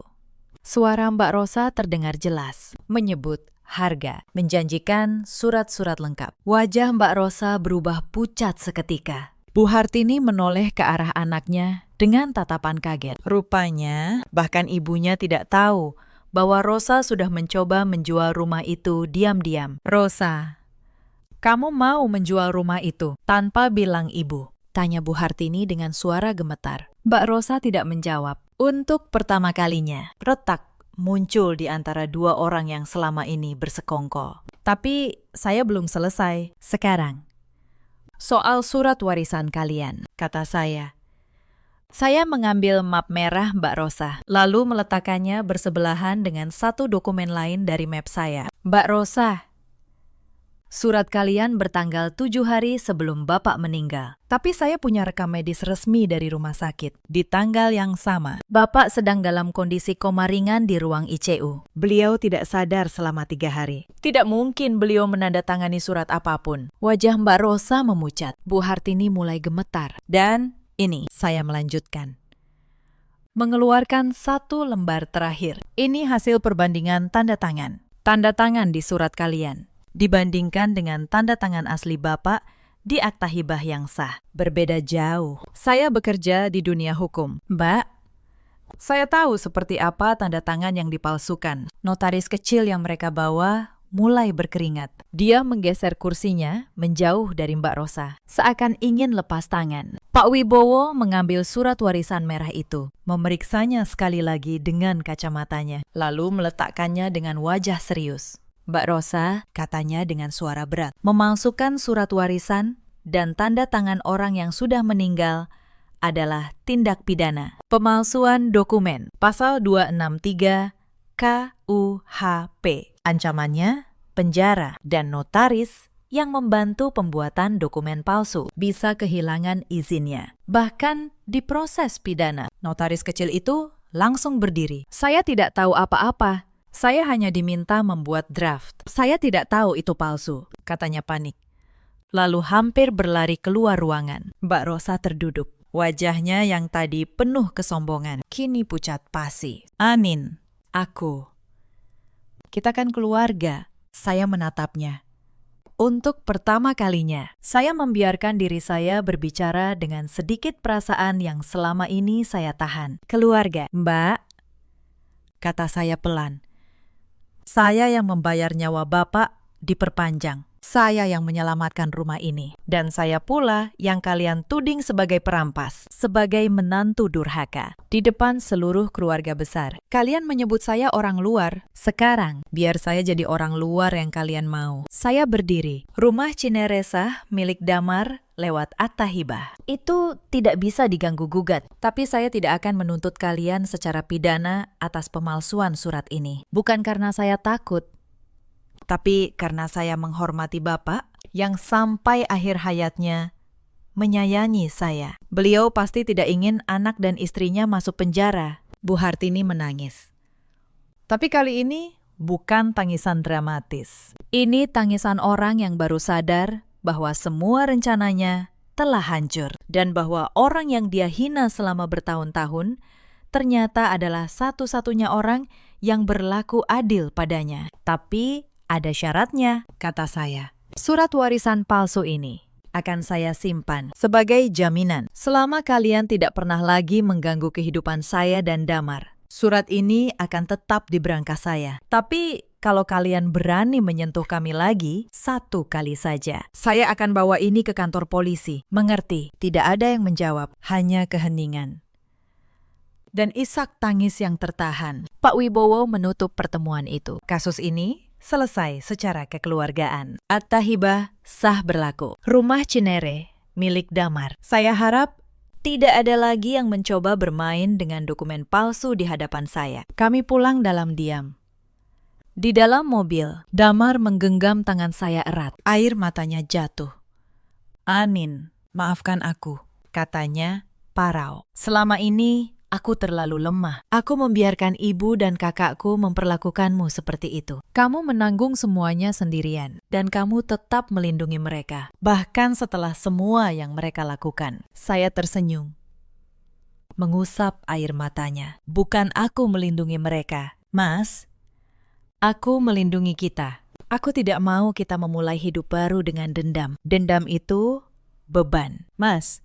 Suara Mbak Rosa terdengar jelas, menyebut harga, menjanjikan surat-surat lengkap. Wajah Mbak Rosa berubah pucat seketika. Bu Hartini menoleh ke arah anaknya dengan tatapan kaget. Rupanya, bahkan ibunya tidak tahu bahwa Rosa sudah mencoba menjual rumah itu diam-diam. Rosa, Kamu mau menjual rumah itu tanpa bilang ibu? Tanya Bu Hartini dengan suara gemetar. Mbak Rosa tidak menjawab. Untuk pertama kalinya, retak muncul di antara dua orang yang selama ini bersekongkol. Tapi saya belum selesai. Sekarang, soal surat warisan kalian, kata saya. Saya mengambil map merah Mbak Rosa, lalu meletakkannya bersebelahan dengan satu dokumen lain dari map saya. Mbak Rosa, surat kalian bertanggal 7 hari sebelum Bapak meninggal. Tapi saya punya rekam medis resmi dari rumah sakit. Di tanggal yang sama, Bapak sedang dalam kondisi koma ringan di ruang ICU. Beliau tidak sadar selama 3 hari. Tidak mungkin beliau menandatangani surat apapun. Wajah Mbak Rosa memucat. Bu Hartini mulai gemetar. Dan ini saya melanjutkan. Mengeluarkan satu lembar terakhir. Ini hasil perbandingan tanda tangan. Tanda tangan di surat kalian dibandingkan dengan tanda tangan asli Bapak di akta hibah yang sah. Berbeda jauh. Saya bekerja di dunia hukum. Mbak, saya tahu seperti apa tanda tangan yang dipalsukan. Notaris kecil yang mereka bawa mulai berkeringat. Dia menggeser kursinya menjauh dari Mbak Rosa, seakan ingin lepas tangan. Pak Wibowo mengambil surat warisan merah itu, memeriksanya sekali lagi dengan kacamatanya, lalu meletakkannya dengan wajah serius. Mbak Rosa, katanya dengan suara berat, memalsukan surat warisan dan tanda tangan orang yang sudah meninggal adalah tindak pidana. Pemalsuan dokumen, pasal 263 KUHP. Ancamannya, penjara dan notaris yang membantu pembuatan dokumen palsu bisa kehilangan izinnya. Bahkan diproses pidana. Notaris kecil itu langsung berdiri. Saya tidak tahu apa-apa. Saya hanya diminta membuat draft. Saya tidak tahu itu palsu, katanya panik. Lalu hampir berlari keluar ruangan. Mbak Rosa terduduk. Wajahnya yang tadi penuh kesombongan, kini pucat pasi. Anin, aku. Kita kan keluarga. Saya menatapnya. Untuk pertama kalinya, saya membiarkan diri saya berbicara dengan sedikit perasaan yang selama ini saya tahan. Keluarga, Mbak, kata saya pelan. Saya yang membayar nyawa Bapak diperpanjang. Saya yang menyelamatkan rumah ini. Dan saya pula yang kalian tuding sebagai perampas, sebagai menantu durhaka. Di depan seluruh keluarga besar. Kalian menyebut saya orang luar. Sekarang, biar saya jadi orang luar yang kalian mau. Saya berdiri. Rumah Cineresa milik Damar lewat akta hibah. Itu tidak bisa diganggu-gugat. Tapi saya tidak akan menuntut kalian secara pidana atas pemalsuan surat ini. Bukan karena saya takut, tapi karena saya menghormati Bapak yang sampai akhir hayatnya menyayangi saya. Beliau pasti tidak ingin anak dan istrinya masuk penjara. Bu Hartini menangis. Tapi kali ini bukan tangisan dramatis. Ini tangisan orang yang baru sadar bahwa semua rencananya telah hancur dan bahwa orang yang dia hina selama bertahun-tahun ternyata adalah satu-satunya orang yang berlaku adil padanya. Tapi ada syaratnya, kata saya. Surat warisan palsu ini akan saya simpan sebagai jaminan selama kalian tidak pernah lagi mengganggu kehidupan saya dan Damar. Surat ini akan tetap di berangkas saya. Tapi kalau kalian berani menyentuh kami lagi, satu kali saja, saya akan bawa ini ke kantor polisi. Mengerti? Tidak ada yang menjawab, hanya keheningan dan isak tangis yang tertahan. Pak Wibowo menutup pertemuan itu. Kasus ini selesai secara kekeluargaan. Akta hibah sah berlaku. Rumah Cinere milik Damar. Saya harap tidak ada lagi yang mencoba bermain dengan dokumen palsu di hadapan saya. Kami pulang dalam diam. Di dalam mobil, Damar menggenggam tangan saya erat. Air matanya jatuh. Anin, maafkan aku, katanya parau. Selama ini aku terlalu lemah. Aku membiarkan ibu dan kakakku memperlakukanmu seperti itu. Kamu menanggung semuanya sendirian, dan kamu tetap melindungi mereka. Bahkan setelah semua yang mereka lakukan. Saya tersenyum, mengusap air matanya. Bukan aku melindungi mereka, Mas. Aku melindungi kita. Aku tidak mau kita memulai hidup baru dengan dendam. Dendam itu beban. Mas,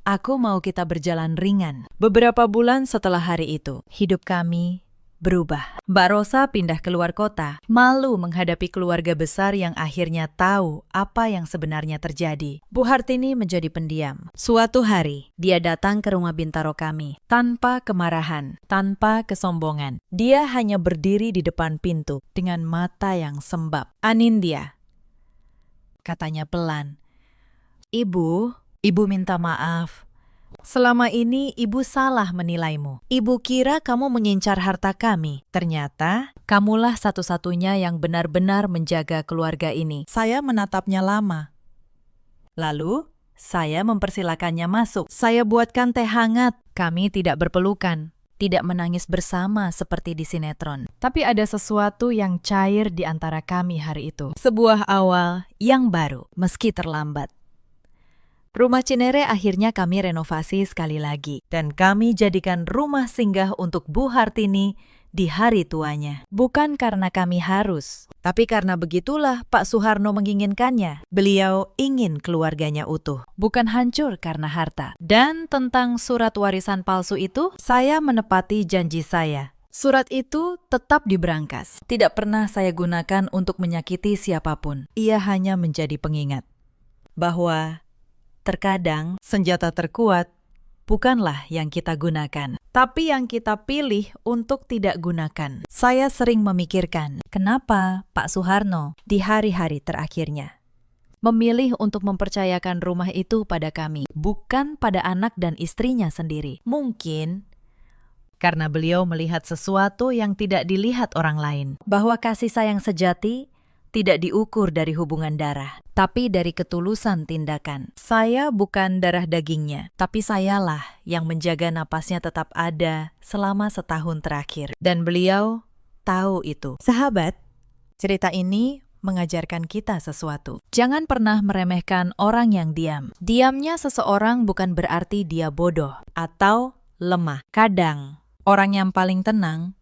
aku mau kita berjalan ringan. Beberapa bulan setelah hari itu, hidup kami berubah. Mbak Rosa pindah keluar kota, malu menghadapi keluarga besar yang akhirnya tahu apa yang sebenarnya terjadi. Bu Hartini menjadi pendiam. Suatu hari, dia datang ke rumah Bintaro kami, tanpa kemarahan, tanpa kesombongan. Dia hanya berdiri di depan pintu, dengan mata yang sembab. "Anindya," katanya pelan. Ibu minta maaf. Selama ini ibu salah menilaimu. Ibu kira kamu mengincar harta kami. Ternyata kamulah satu-satunya yang benar-benar menjaga keluarga ini. Saya menatapnya lama. Lalu saya mempersilakannya masuk. Saya buatkan teh hangat. Kami tidak berpelukan, tidak menangis bersama seperti di sinetron. Tapi ada sesuatu yang cair di antara kami hari itu. Sebuah awal yang baru, meski terlambat. Rumah Cinere akhirnya kami renovasi sekali lagi. Dan kami jadikan rumah singgah untuk Bu Hartini di hari tuanya. Bukan karena kami harus, tapi karena begitulah Pak Suharno menginginkannya. Beliau ingin keluarganya utuh, bukan hancur karena harta. Dan tentang surat warisan palsu itu, saya menepati janji saya. Surat itu tetap diberangkas. Tidak pernah saya gunakan untuk menyakiti siapapun. Ia hanya menjadi pengingat bahwa terkadang senjata terkuat bukanlah yang kita gunakan, tapi yang kita pilih untuk tidak gunakan. Saya sering memikirkan, kenapa Pak Suharno di hari-hari terakhirnya memilih untuk mempercayakan rumah itu pada kami, bukan pada anak dan istrinya sendiri. Mungkin karena beliau melihat sesuatu yang tidak dilihat orang lain, bahwa kasih sayang sejati tidak diukur dari hubungan darah, tapi dari ketulusan tindakan. Saya bukan darah dagingnya, tapi sayalah yang menjaga napasnya tetap ada selama setahun terakhir. Dan beliau tahu itu. Sahabat, cerita ini mengajarkan kita sesuatu. Jangan pernah meremehkan orang yang diam. Diamnya seseorang bukan berarti dia bodoh atau lemah. Kadang, orang yang paling tenang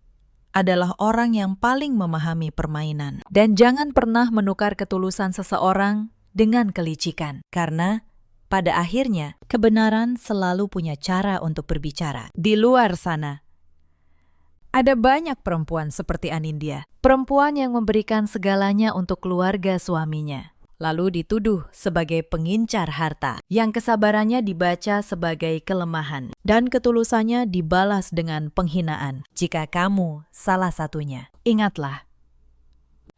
adalah orang yang paling memahami permainan. Dan jangan pernah menukar ketulusan seseorang dengan kelicikan. Karena pada akhirnya, kebenaran selalu punya cara untuk berbicara. Di luar sana, ada banyak perempuan seperti Anindya. Perempuan yang memberikan segalanya untuk keluarga suaminya, lalu dituduh sebagai pengincar harta, yang kesabarannya dibaca sebagai kelemahan, dan ketulusannya dibalas dengan penghinaan. Jika kamu salah satunya, ingatlah,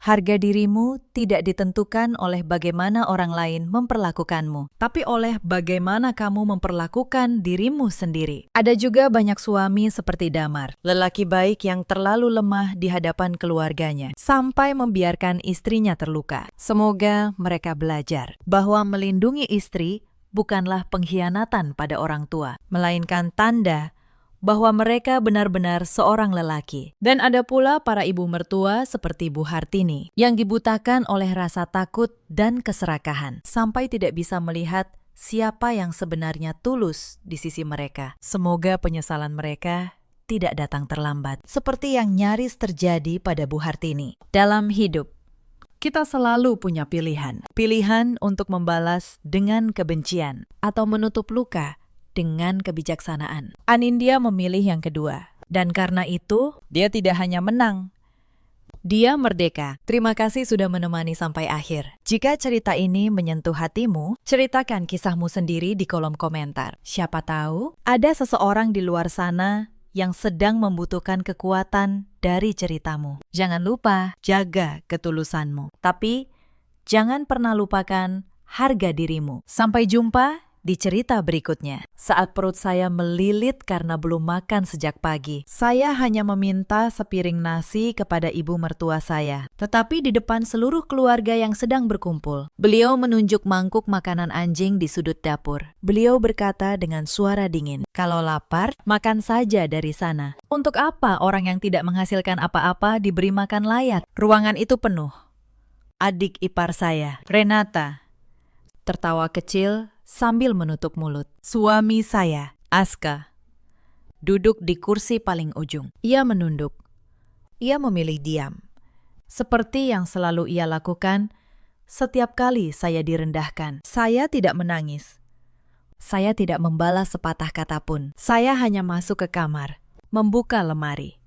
harga dirimu tidak ditentukan oleh bagaimana orang lain memperlakukanmu, tapi oleh bagaimana kamu memperlakukan dirimu sendiri. Ada juga banyak suami seperti Damar, lelaki baik yang terlalu lemah di hadapan keluarganya, sampai membiarkan istrinya terluka. Semoga mereka belajar bahwa melindungi istri bukanlah pengkhianatan pada orang tua, melainkan tanda bahwa mereka benar-benar seorang lelaki. Dan ada pula para ibu mertua seperti Bu Hartini yang dibutakan oleh rasa takut dan keserakahan sampai tidak bisa melihat siapa yang sebenarnya tulus di sisi mereka. Semoga penyesalan mereka tidak datang terlambat, seperti yang nyaris terjadi pada Bu Hartini. Dalam hidup, kita selalu punya pilihan. Pilihan untuk membalas dengan kebencian atau menutup luka dengan kebijaksanaan. Anindya memilih yang kedua. Dan karena itu, dia tidak hanya menang, dia merdeka. Terima kasih sudah menemani sampai akhir. Jika cerita ini menyentuh hatimu, ceritakan kisahmu sendiri di kolom komentar. Siapa tahu, ada seseorang di luar sana yang sedang membutuhkan kekuatan dari ceritamu. Jangan lupa, jaga ketulusanmu. Tapi, jangan pernah lupakan harga dirimu. Sampai jumpa di cerita berikutnya. Saat perut saya melilit karena belum makan sejak pagi, saya hanya meminta sepiring nasi kepada ibu mertua saya. Tetapi di depan seluruh keluarga yang sedang berkumpul, beliau menunjuk mangkuk makanan anjing di sudut dapur. Beliau berkata dengan suara dingin, "Kalau lapar, makan saja dari sana. Untuk apa orang yang tidak menghasilkan apa-apa diberi makan layak?" Ruangan itu penuh. Adik ipar saya, Renata, tertawa kecil sambil menutup mulut. Suami saya, Aska, duduk di kursi paling ujung. Ia menunduk. Ia memilih diam. Seperti yang selalu ia lakukan setiap kali saya direndahkan. Saya tidak menangis. Saya tidak membalas sepatah kata pun. Saya hanya masuk ke kamar, membuka lemari,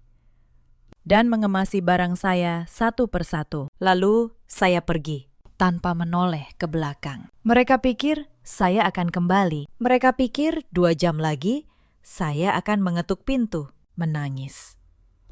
dan mengemasi barang saya satu persatu. Lalu saya pergi tanpa menoleh ke belakang. Mereka pikir saya akan kembali. Mereka pikir 2 jam lagi saya akan mengetuk pintu, menangis,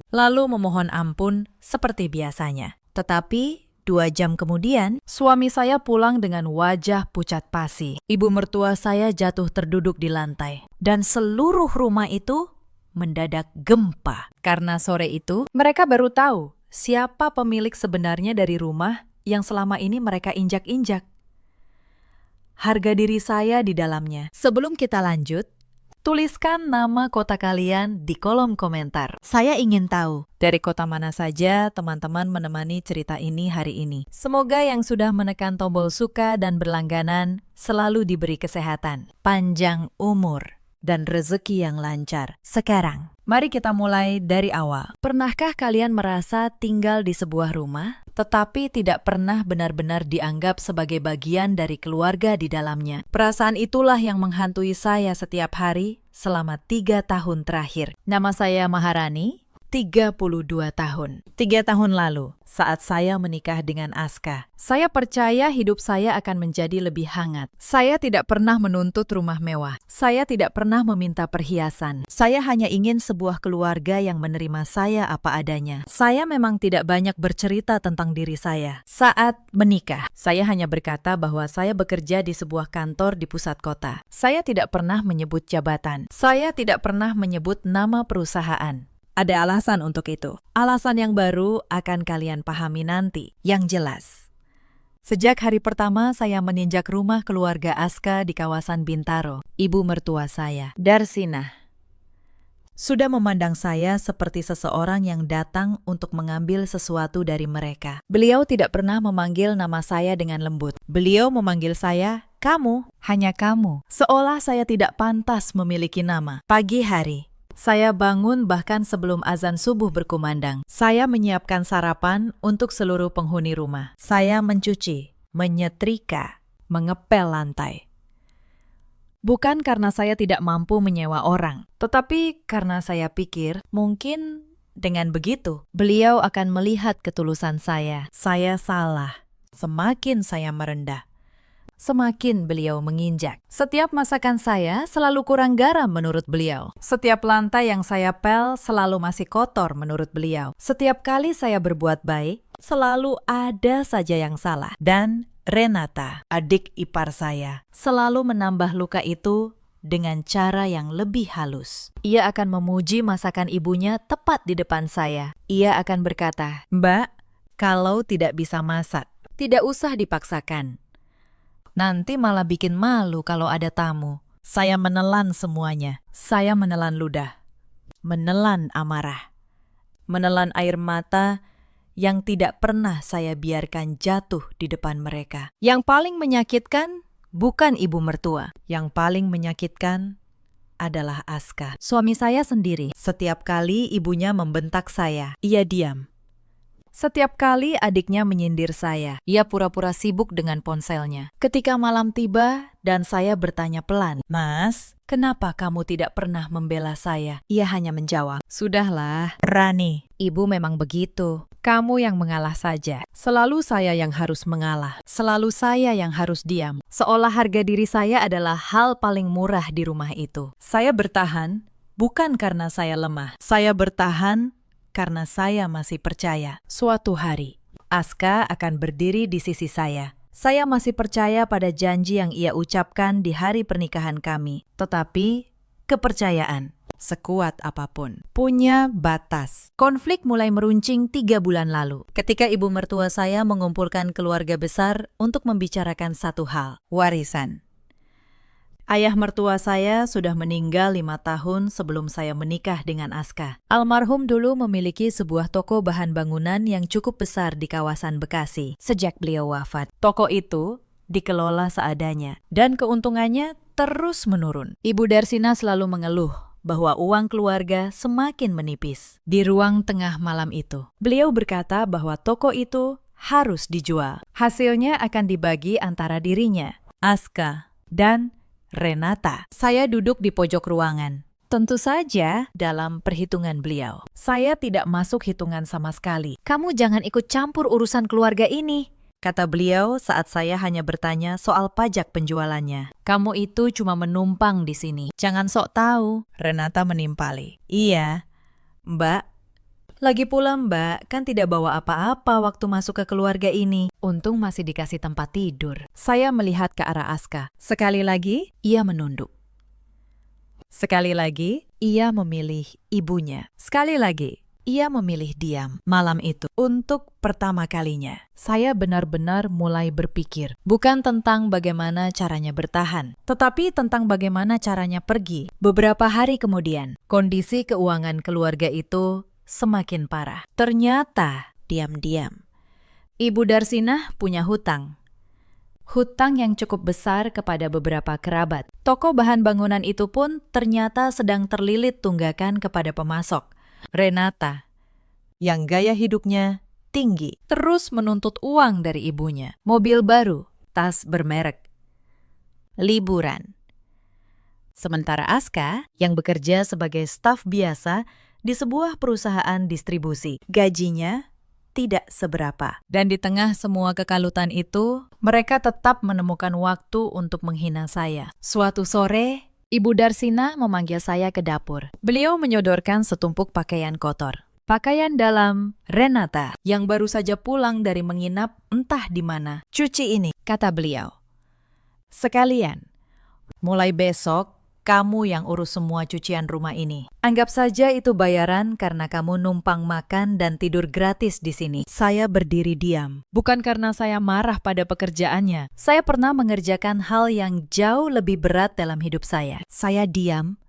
lalu memohon ampun seperti biasanya. Tetapi 2 jam kemudian, suami saya pulang dengan wajah pucat pasi. Ibu mertua saya jatuh terduduk di lantai. Dan seluruh rumah itu mendadak gempa. Karena sore itu, mereka baru tahu siapa pemilik sebenarnya dari rumah yang selama ini mereka injak-injak. Harga diri saya di dalamnya. Sebelum kita lanjut, tuliskan nama kota kalian di kolom komentar. Saya ingin tahu dari kota mana saja teman-teman menemani cerita ini hari ini. Semoga yang sudah menekan tombol suka dan berlangganan selalu diberi kesehatan, panjang umur, dan rezeki yang lancar. Sekarang, mari kita mulai dari awal. Pernahkah kalian merasa tinggal di sebuah rumah, tetapi tidak pernah benar-benar dianggap sebagai bagian dari keluarga di dalamnya? Perasaan itulah yang menghantui saya setiap hari selama 3 tahun terakhir. Nama saya Maharani, 32 tahun. 3 tahun lalu, saat saya menikah dengan Aska, saya percaya hidup saya akan menjadi lebih hangat. Saya tidak pernah menuntut rumah mewah. Saya tidak pernah meminta perhiasan. Saya hanya ingin sebuah keluarga yang menerima saya apa adanya. Saya memang tidak banyak bercerita tentang diri saya. Saat menikah, saya hanya berkata bahwa saya bekerja di sebuah kantor di pusat kota. Saya tidak pernah menyebut jabatan. Saya tidak pernah menyebut nama perusahaan. Ada alasan untuk itu. Alasan yang baru akan kalian pahami nanti. Yang jelas, sejak hari pertama saya meninjak rumah keluarga Aska di kawasan Bintaro, ibu mertua saya, Darsina, sudah memandang saya seperti seseorang yang datang untuk mengambil sesuatu dari mereka. Beliau tidak pernah memanggil nama saya dengan lembut. Beliau memanggil saya, kamu, hanya kamu. Seolah saya tidak pantas memiliki nama. Pagi hari, saya bangun bahkan sebelum azan subuh berkumandang. Saya menyiapkan sarapan untuk seluruh penghuni rumah. Saya mencuci, menyetrika, mengepel lantai. Bukan karena saya tidak mampu menyewa orang, tetapi karena saya pikir mungkin dengan begitu beliau akan melihat ketulusan saya. Saya salah. Semakin saya merendah, semakin beliau menginjak. Setiap masakan saya selalu kurang garam menurut beliau. Setiap lantai yang saya pel selalu masih kotor menurut beliau. Setiap kali saya berbuat baik, selalu ada saja yang salah. Dan Renata, adik ipar saya, selalu menambah luka itu dengan cara yang lebih halus. Ia akan memuji masakan ibunya tepat di depan saya. Ia akan berkata, "Mbak, kalau tidak bisa masak, tidak usah dipaksakan. Nanti malah bikin malu kalau ada tamu." Saya menelan semuanya. Saya menelan ludah, menelan amarah, menelan air mata yang tidak pernah saya biarkan jatuh di depan mereka. Yang paling menyakitkan bukan ibu mertua. Yang paling menyakitkan adalah Aska, suami saya sendiri. Setiap kali ibunya membentak saya, ia diam. Setiap kali adiknya menyindir saya, ia pura-pura sibuk dengan ponselnya. Ketika malam tiba dan saya bertanya pelan, "Mas, kenapa kamu tidak pernah membela saya?" Ia hanya menjawab, "Sudahlah, Rani, ibu memang begitu. Kamu yang mengalah saja. Selalu saya yang harus mengalah. Selalu saya yang harus diam. Seolah harga diri saya adalah hal paling murah di rumah itu." Saya bertahan bukan karena saya lemah. Saya bertahan karena saya masih percaya suatu hari Aska akan berdiri di sisi saya. Saya masih percaya pada janji yang ia ucapkan di hari pernikahan kami. Tetapi kepercayaan, sekuat apapun, punya batas. Konflik mulai meruncing 3 bulan lalu, ketika ibu mertua saya mengumpulkan keluarga besar untuk membicarakan satu hal, warisan. Ayah mertua saya sudah meninggal 5 tahun sebelum saya menikah dengan Aska. Almarhum dulu memiliki sebuah toko bahan bangunan yang cukup besar di kawasan Bekasi. Sejak beliau wafat, toko itu dikelola seadanya dan keuntungannya terus menurun. Ibu Darsina selalu mengeluh bahwa uang keluarga semakin menipis. Di ruang tengah malam itu, beliau berkata bahwa toko itu harus dijual. Hasilnya akan dibagi antara dirinya, Aska, dan Renata. Saya duduk di pojok ruangan, Tentu saja dalam perhitungan beliau. Saya tidak masuk hitungan sama sekali. Kamu jangan ikut campur urusan keluarga ini, kata beliau saat saya hanya bertanya soal pajak penjualannya. Kamu itu cuma menumpang di sini. Jangan sok tahu, Renata menimpali. Iya, Mbak. Lagi pula Mbak kan tidak bawa apa-apa waktu masuk ke keluarga ini. Untung masih dikasih tempat tidur. Saya melihat ke arah Aska. Sekali lagi, ia menunduk. Sekali lagi, ia memilih ibunya. Sekali lagi, ia memilih diam. Malam itu, untuk pertama kalinya, saya benar-benar mulai berpikir. Bukan tentang bagaimana caranya bertahan, tetapi tentang bagaimana caranya pergi. Beberapa hari kemudian, kondisi keuangan keluarga itu semakin parah. Ternyata, diam-diam, Ibu Darsinah punya hutang. Hutang yang cukup besar kepada beberapa kerabat. Toko bahan bangunan itu pun ternyata sedang terlilit tunggakan kepada pemasok. Renata, yang gaya hidupnya tinggi, terus menuntut uang dari ibunya. Mobil baru, tas bermerek, liburan. Sementara Aska, yang bekerja sebagai staf biasa di sebuah perusahaan distribusi, gajinya tidak seberapa. Dan di tengah semua kekalutan itu, mereka tetap menemukan waktu untuk menghina saya. Suatu sore, Ibu Darsinah memanggil saya ke dapur. Beliau menyodorkan setumpuk pakaian kotor. Pakaian dalam Renata yang baru saja pulang dari menginap entah di mana. Cuci ini, kata beliau. Sekalian, mulai besok, kamu yang urus semua cucian rumah ini. Anggap saja itu bayaran karena kamu numpang makan dan tidur gratis di sini. Saya berdiri diam. Bukan karena saya marah pada pekerjaannya. Saya pernah mengerjakan hal yang jauh lebih berat dalam hidup saya. Saya diam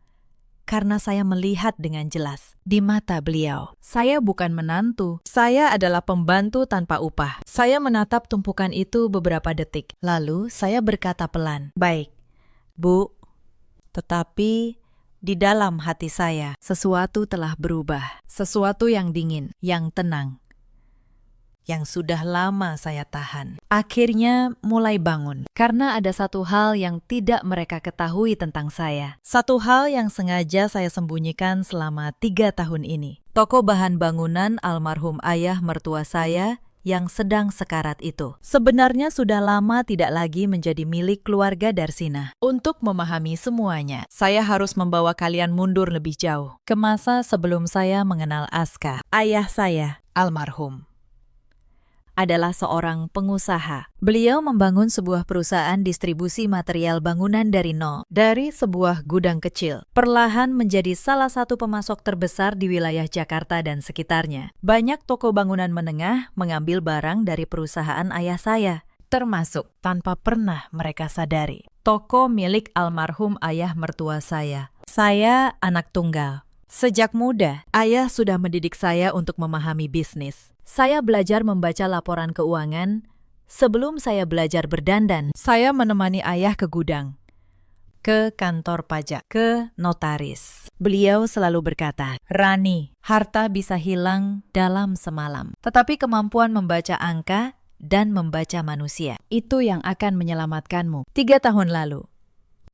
karena saya melihat dengan jelas di mata beliau. Saya bukan menantu. Saya adalah pembantu tanpa upah. Saya menatap tumpukan itu beberapa detik. Lalu saya berkata pelan, "Baik, Bu." Tetapi di dalam hati saya, sesuatu telah berubah. Sesuatu yang dingin, yang tenang, yang sudah lama saya tahan. Akhirnya mulai bangun. Karena ada satu hal yang tidak mereka ketahui tentang saya. Satu hal yang sengaja saya sembunyikan selama 3 tahun ini. Toko bahan bangunan almarhum ayah mertua saya yang sedang sekarat itu sebenarnya sudah lama tidak lagi menjadi milik keluarga Darsinah. Untuk memahami semuanya, saya harus membawa kalian mundur lebih jauh ke masa sebelum saya mengenal Aska. Ayah saya, almarhum, adalah seorang pengusaha. Beliau membangun sebuah perusahaan distribusi material bangunan dari nol, dari sebuah gudang kecil, perlahan menjadi salah satu pemasok terbesar di wilayah Jakarta dan sekitarnya. Banyak toko bangunan menengah mengambil barang dari perusahaan ayah saya, termasuk tanpa pernah mereka sadari toko milik almarhum ayah mertua saya. Saya anak tunggal. Sejak muda, ayah sudah mendidik saya untuk memahami bisnis. Saya belajar membaca laporan keuangan sebelum saya belajar berdandan. Saya menemani ayah ke gudang, ke kantor pajak, ke notaris. Beliau selalu berkata, "Rani, harta bisa hilang dalam semalam, tetapi kemampuan membaca angka dan membaca manusia, itu yang akan menyelamatkanmu." 3 tahun lalu,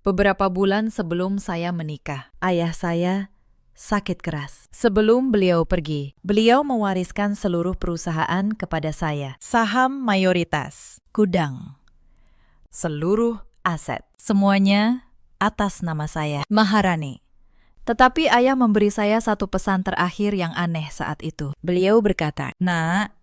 beberapa bulan sebelum saya menikah, ayah saya sakit keras. Sebelum beliau pergi, beliau mewariskan seluruh perusahaan kepada saya. Saham mayoritas, gudang, seluruh aset, semuanya atas nama saya, Maharani. Tetapi ayah memberi saya satu pesan terakhir yang aneh saat itu. Beliau berkata, "Nak,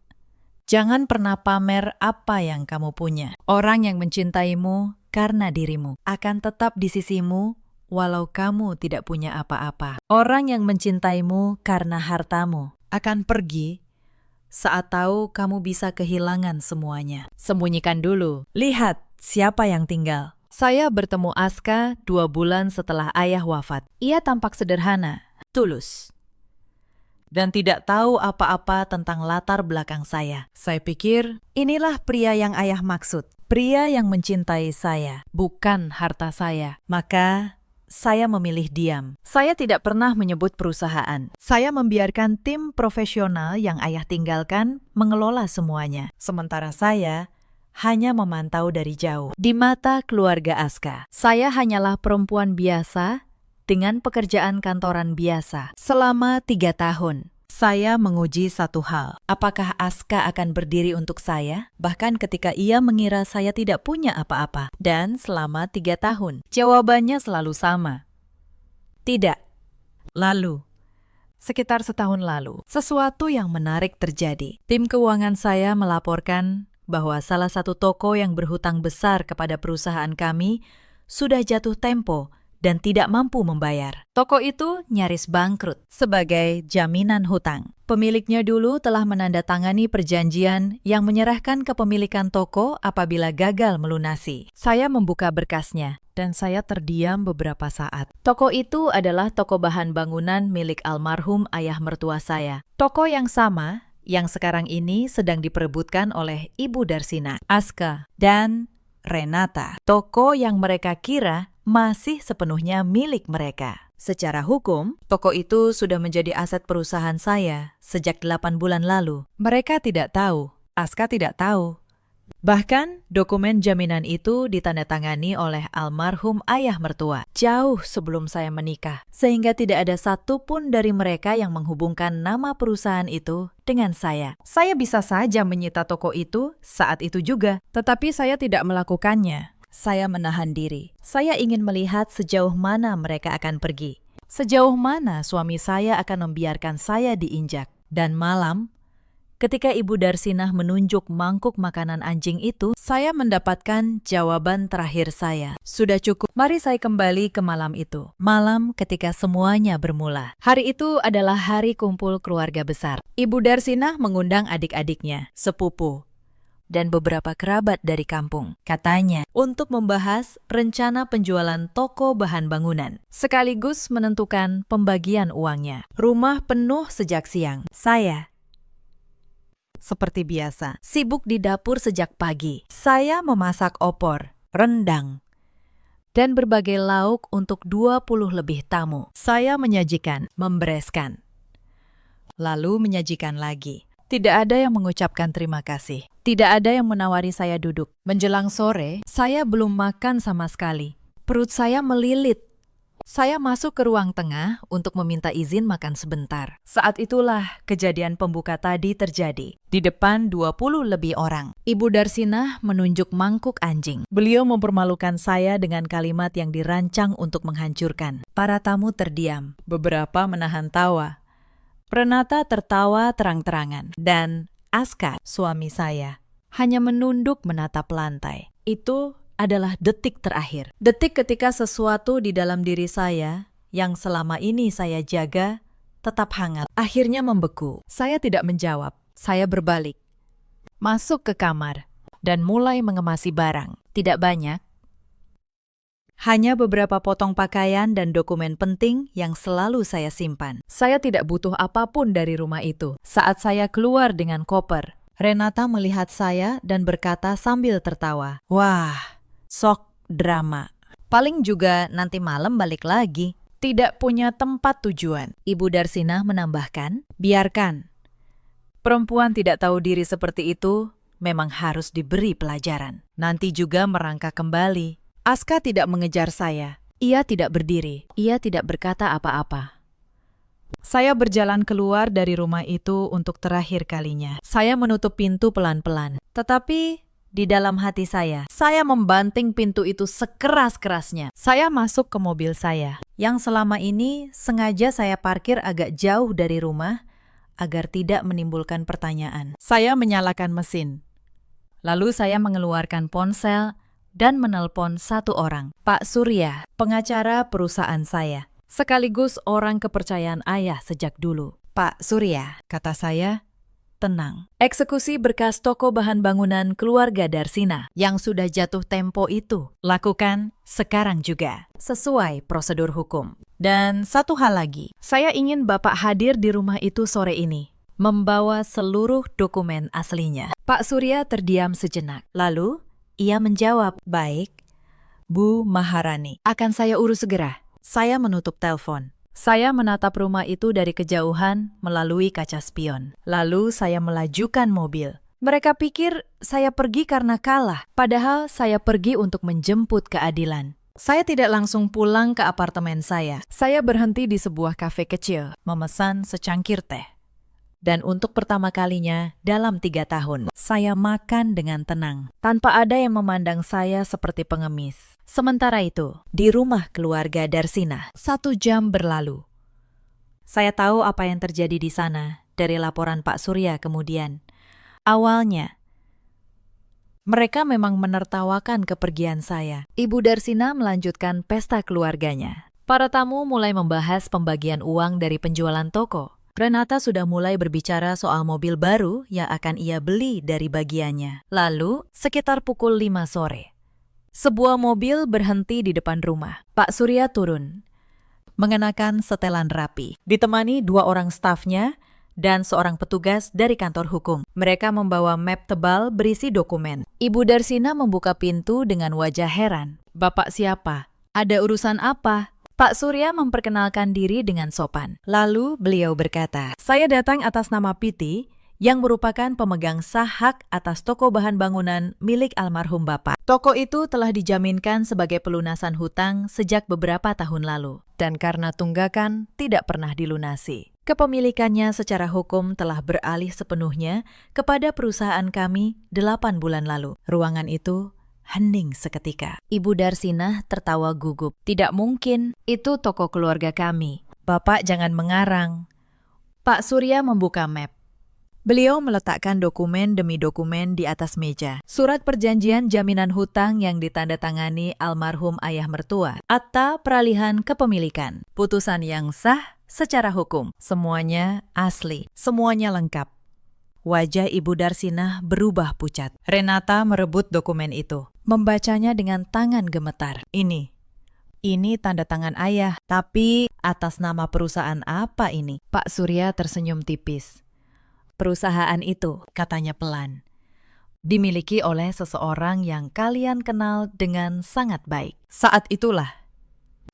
jangan pernah pamer apa yang kamu punya. Orang yang mencintaimu karena dirimu akan tetap di sisimu walau kamu tidak punya apa-apa. Orang yang mencintaimu karena hartamu akan pergi saat tahu kamu bisa kehilangan semuanya. Sembunyikan dulu. Lihat siapa yang tinggal." Saya bertemu Aska 2 bulan setelah ayah wafat. Ia tampak sederhana, tulus, dan tidak tahu apa-apa tentang latar belakang saya. Saya pikir, inilah pria yang ayah maksud. Pria yang mencintai saya, bukan harta saya. Maka saya memilih diam. Saya tidak pernah menyebut perusahaan. Saya membiarkan tim profesional yang ayah tinggalkan mengelola semuanya. Sementara saya hanya memantau dari jauh. Di mata keluarga Aska, saya hanyalah perempuan biasa dengan pekerjaan kantoran biasa selama 3 tahun. Saya menguji satu hal, apakah Aska akan berdiri untuk saya? Bahkan ketika ia mengira saya tidak punya apa-apa. Dan selama 3 tahun, jawabannya selalu sama. Tidak. Lalu, sekitar setahun lalu, sesuatu yang menarik terjadi. Tim keuangan saya melaporkan bahwa salah satu toko yang berhutang besar kepada perusahaan kami sudah jatuh tempo dan tidak mampu membayar. Toko itu nyaris bangkrut sebagai jaminan hutang. Pemiliknya dulu telah menandatangani perjanjian yang menyerahkan kepemilikan toko apabila gagal melunasi. Saya membuka berkasnya dan saya terdiam beberapa saat. Toko itu adalah toko bahan bangunan milik almarhum ayah mertua saya. Toko yang sama yang sekarang ini sedang diperebutkan oleh Ibu Darsina, Aska, dan Renata. Toko yang mereka kira masih sepenuhnya milik mereka. Secara hukum, toko itu sudah menjadi aset perusahaan saya sejak 8 bulan lalu. Mereka tidak tahu, Aska tidak tahu. Bahkan, dokumen jaminan itu ditandatangani oleh almarhum ayah mertua jauh sebelum saya menikah, sehingga tidak ada satupun dari mereka yang menghubungkan nama perusahaan itu dengan saya. Saya bisa saja menyita toko itu saat itu juga, tetapi saya tidak melakukannya. Saya menahan diri. Saya ingin melihat sejauh mana mereka akan pergi. Sejauh mana suami saya akan membiarkan saya diinjak. Dan malam, ketika Ibu Darsinah menunjuk mangkuk makanan anjing itu, saya mendapatkan jawaban terakhir saya. Sudah cukup, mari saya kembali ke malam itu. Malam ketika semuanya bermula. Hari itu adalah hari kumpul keluarga besar. Ibu Darsinah mengundang adik-adiknya, sepupu, dan beberapa kerabat dari kampung, katanya, untuk membahas rencana penjualan toko bahan bangunan, sekaligus menentukan pembagian uangnya. Rumah penuh sejak siang. Saya, seperti biasa, sibuk di dapur sejak pagi. Saya memasak opor, rendang, dan berbagai lauk untuk 20 lebih tamu. Saya menyajikan, membereskan, lalu menyajikan lagi. Tidak ada yang mengucapkan terima kasih. Tidak ada yang menawari saya duduk. Menjelang sore, saya belum makan sama sekali. Perut saya melilit. Saya masuk ke ruang tengah untuk meminta izin makan sebentar. Saat itulah kejadian pembuka tadi terjadi. Di depan 20 lebih orang. Ibu Darsinah menunjuk mangkuk anjing. Beliau mempermalukan saya dengan kalimat yang dirancang untuk menghancurkan. Para tamu terdiam. Beberapa menahan tawa. Renata tertawa terang-terangan. Dan Aska, suami saya, hanya menunduk menatap lantai. Itu adalah detik terakhir. Detik ketika sesuatu di dalam diri saya yang selama ini saya jaga tetap hangat, akhirnya membeku. Saya tidak menjawab. Saya berbalik, masuk ke kamar, dan mulai mengemasi barang. Tidak banyak. Hanya beberapa potong pakaian dan dokumen penting yang selalu saya simpan. Saya tidak butuh apapun dari rumah itu. Saat saya keluar dengan koper, Renata melihat saya dan berkata sambil tertawa, "Wah, sok drama. Paling juga nanti malam balik lagi. Tidak punya tempat tujuan." Ibu Darsinah menambahkan, "Biarkan. Perempuan tidak tahu diri seperti itu memang harus diberi pelajaran. Nanti juga merangkak kembali." Aska tidak mengejar saya. Ia tidak berdiri. Ia tidak berkata apa-apa. Saya berjalan keluar dari rumah itu untuk terakhir kalinya. Saya menutup pintu pelan-pelan. Tetapi di dalam hati saya membanting pintu itu sekeras-kerasnya. Saya masuk ke mobil saya, yang selama ini sengaja saya parkir agak jauh dari rumah agar tidak menimbulkan pertanyaan. Saya menyalakan mesin. Lalu saya mengeluarkan ponsel dan menelpon satu orang, Pak Surya, pengacara perusahaan saya, sekaligus orang kepercayaan ayah sejak dulu. "Pak Surya," kata saya, "tenang. Eksekusi berkas toko bahan bangunan keluarga Darsina yang sudah jatuh tempo itu, lakukan sekarang juga, sesuai prosedur hukum. Dan satu hal lagi, saya ingin Bapak hadir di rumah itu sore ini, membawa seluruh dokumen aslinya." Pak Surya terdiam sejenak, lalu ia menjawab, "Baik, Bu Maharani, akan saya urus segera." Saya menutup telepon. Saya menatap rumah itu dari kejauhan melalui kaca spion. Lalu saya melajukan mobil. Mereka pikir saya pergi karena kalah, padahal saya pergi untuk menjemput keadilan. Saya tidak langsung pulang ke apartemen saya. Saya berhenti di sebuah kafe kecil, memesan secangkir teh. Dan untuk pertama kalinya dalam 3 tahun, saya makan dengan tenang, tanpa ada yang memandang saya seperti pengemis. Sementara itu, di rumah keluarga Darsina, 1 jam berlalu. Saya tahu apa yang terjadi di sana dari laporan Pak Surya kemudian. Awalnya, mereka memang menertawakan kepergian saya. Ibu Darsina melanjutkan pesta keluarganya. Para tamu mulai membahas pembagian uang dari penjualan toko. Renata sudah mulai berbicara soal mobil baru yang akan ia beli dari bagiannya. Lalu, sekitar pukul 5 sore, sebuah mobil berhenti di depan rumah. Pak Surya turun, mengenakan setelan rapi, ditemani 2 orang stafnya dan seorang petugas dari kantor hukum. Mereka membawa map tebal berisi dokumen. Ibu Darsina membuka pintu dengan wajah heran. "Bapak siapa? Ada urusan apa?" Pak Surya memperkenalkan diri dengan sopan. Lalu beliau berkata, "Saya datang atas nama Piti, yang merupakan pemegang sah hak atas toko bahan bangunan milik almarhum Bapak. Toko itu telah dijaminkan sebagai pelunasan hutang sejak beberapa tahun lalu, dan karena tunggakan tidak pernah dilunasi. Kepemilikannya secara hukum telah beralih sepenuhnya kepada perusahaan kami 8 bulan lalu." Ruangan itu hening seketika. Ibu Darsina tertawa gugup. "Tidak mungkin, itu toko keluarga kami. Bapak jangan mengarang." Pak Surya membuka map. Beliau meletakkan dokumen demi dokumen di atas meja. Surat perjanjian jaminan hutang yang ditandatangani almarhum ayah mertua. Akta peralihan kepemilikan. Putusan yang sah secara hukum. Semuanya asli. Semuanya lengkap. Wajah Ibu Darsina berubah pucat. Renata merebut dokumen itu, membacanya dengan tangan gemetar. Ini tanda tangan ayah, tapi atas nama perusahaan apa ini?" Pak Surya tersenyum tipis. "Perusahaan itu," katanya pelan, "dimiliki oleh seseorang yang kalian kenal dengan sangat baik." Saat itulah,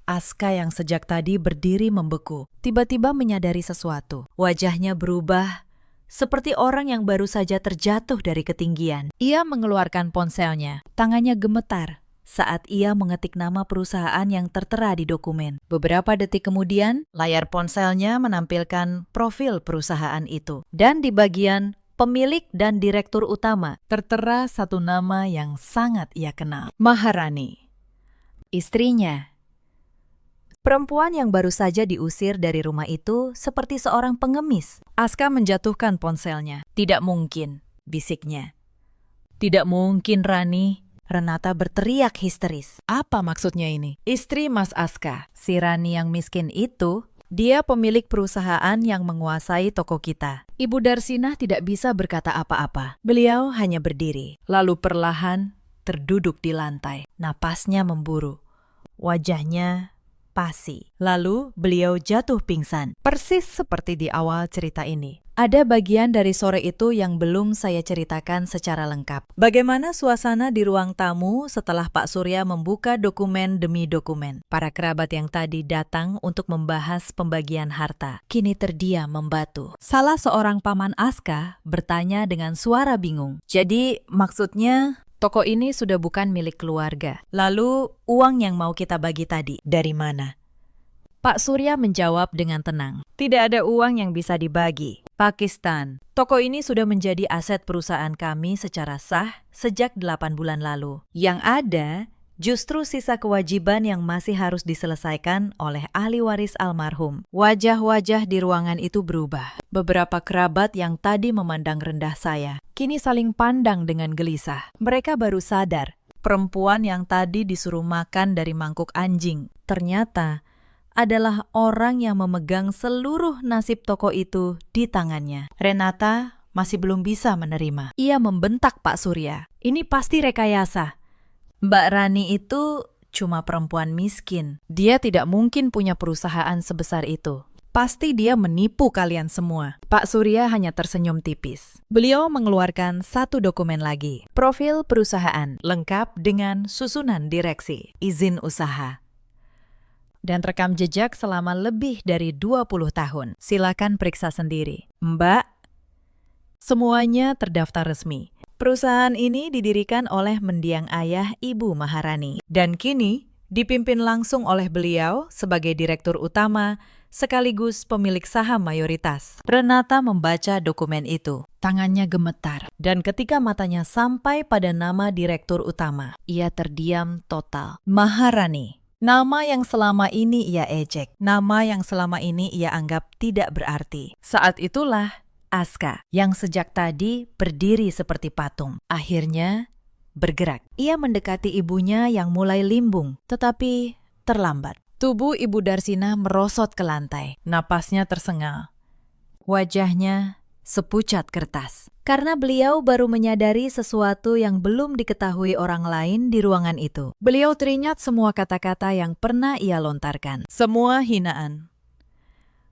Aska yang sejak tadi berdiri membeku, tiba-tiba menyadari sesuatu. Wajahnya berubah, seperti orang yang baru saja terjatuh dari ketinggian. Ia mengeluarkan ponselnya. Tangannya gemetar saat ia mengetik nama perusahaan yang tertera di dokumen. Beberapa detik kemudian, layar ponselnya menampilkan profil perusahaan itu. Dan di bagian pemilik dan direktur utama, tertera satu nama yang sangat ia kenal. Maharani. Istrinya. Perempuan yang baru saja diusir dari rumah itu seperti seorang pengemis. Aska menjatuhkan ponselnya. "Tidak mungkin," bisiknya. "Tidak mungkin, Rani." Renata berteriak histeris. "Apa maksudnya ini?" "Istri Mas Aska, si Rani yang miskin itu, dia pemilik perusahaan yang menguasai toko kita." Ibu Darsina tidak bisa berkata apa-apa. Beliau hanya berdiri, lalu perlahan terduduk di lantai. Napasnya memburu. Wajahnya pasi. Lalu beliau jatuh pingsan. Persis seperti di awal cerita ini. Ada bagian dari sore itu yang belum saya ceritakan secara lengkap. Bagaimana suasana di ruang tamu setelah Pak Surya membuka dokumen demi dokumen. Para kerabat yang tadi datang untuk membahas pembagian harta, kini terdiam membatu. Salah seorang paman Aska bertanya dengan suara bingung. "Jadi maksudnya toko ini sudah bukan milik keluarga. Lalu uang yang mau kita bagi tadi, dari mana?" Pak Surya menjawab dengan tenang. "Tidak ada uang yang bisa dibagi. Pakistan. Toko ini sudah menjadi aset perusahaan kami secara sah sejak 8 bulan lalu. Yang ada justru sisa kewajiban yang masih harus diselesaikan oleh ahli waris almarhum." Wajah-wajah di ruangan itu berubah. Beberapa kerabat yang tadi memandang rendah saya, kini saling pandang dengan gelisah. Mereka baru sadar, perempuan yang tadi disuruh makan dari mangkuk anjing, ternyata adalah orang yang memegang seluruh nasib toko itu di tangannya. Renata masih belum bisa menerima. Ia membentak Pak Surya. "Ini pasti rekayasa. Mbak Rani itu cuma perempuan miskin. Dia tidak mungkin punya perusahaan sebesar itu. Pasti dia menipu kalian semua." Pak Surya hanya tersenyum tipis. Beliau mengeluarkan satu dokumen lagi. Profil perusahaan, lengkap dengan susunan direksi, izin usaha, dan rekam jejak selama lebih dari 20 tahun. Silakan periksa sendiri. "Mbak, semuanya terdaftar resmi. Perusahaan ini didirikan oleh mendiang ayah Ibu Maharani dan kini dipimpin langsung oleh beliau sebagai direktur utama sekaligus pemilik saham mayoritas. Renata membaca dokumen itu. Tangannya gemetar. Dan ketika matanya sampai pada nama direktur utama, ia terdiam total. Maharani. Nama yang selama ini ia ejek. Nama yang selama ini ia anggap tidak berarti. Saat itulah Aska, yang sejak tadi berdiri seperti patung, akhirnya bergerak. Ia mendekati ibunya yang mulai limbung, tetapi terlambat. Tubuh Ibu Darsina merosot ke lantai. Napasnya tersengal. Wajahnya sepucat kertas. Karena beliau baru menyadari sesuatu yang belum diketahui orang lain di ruangan itu. Beliau teringat semua kata-kata yang pernah ia lontarkan. Semua hinaan.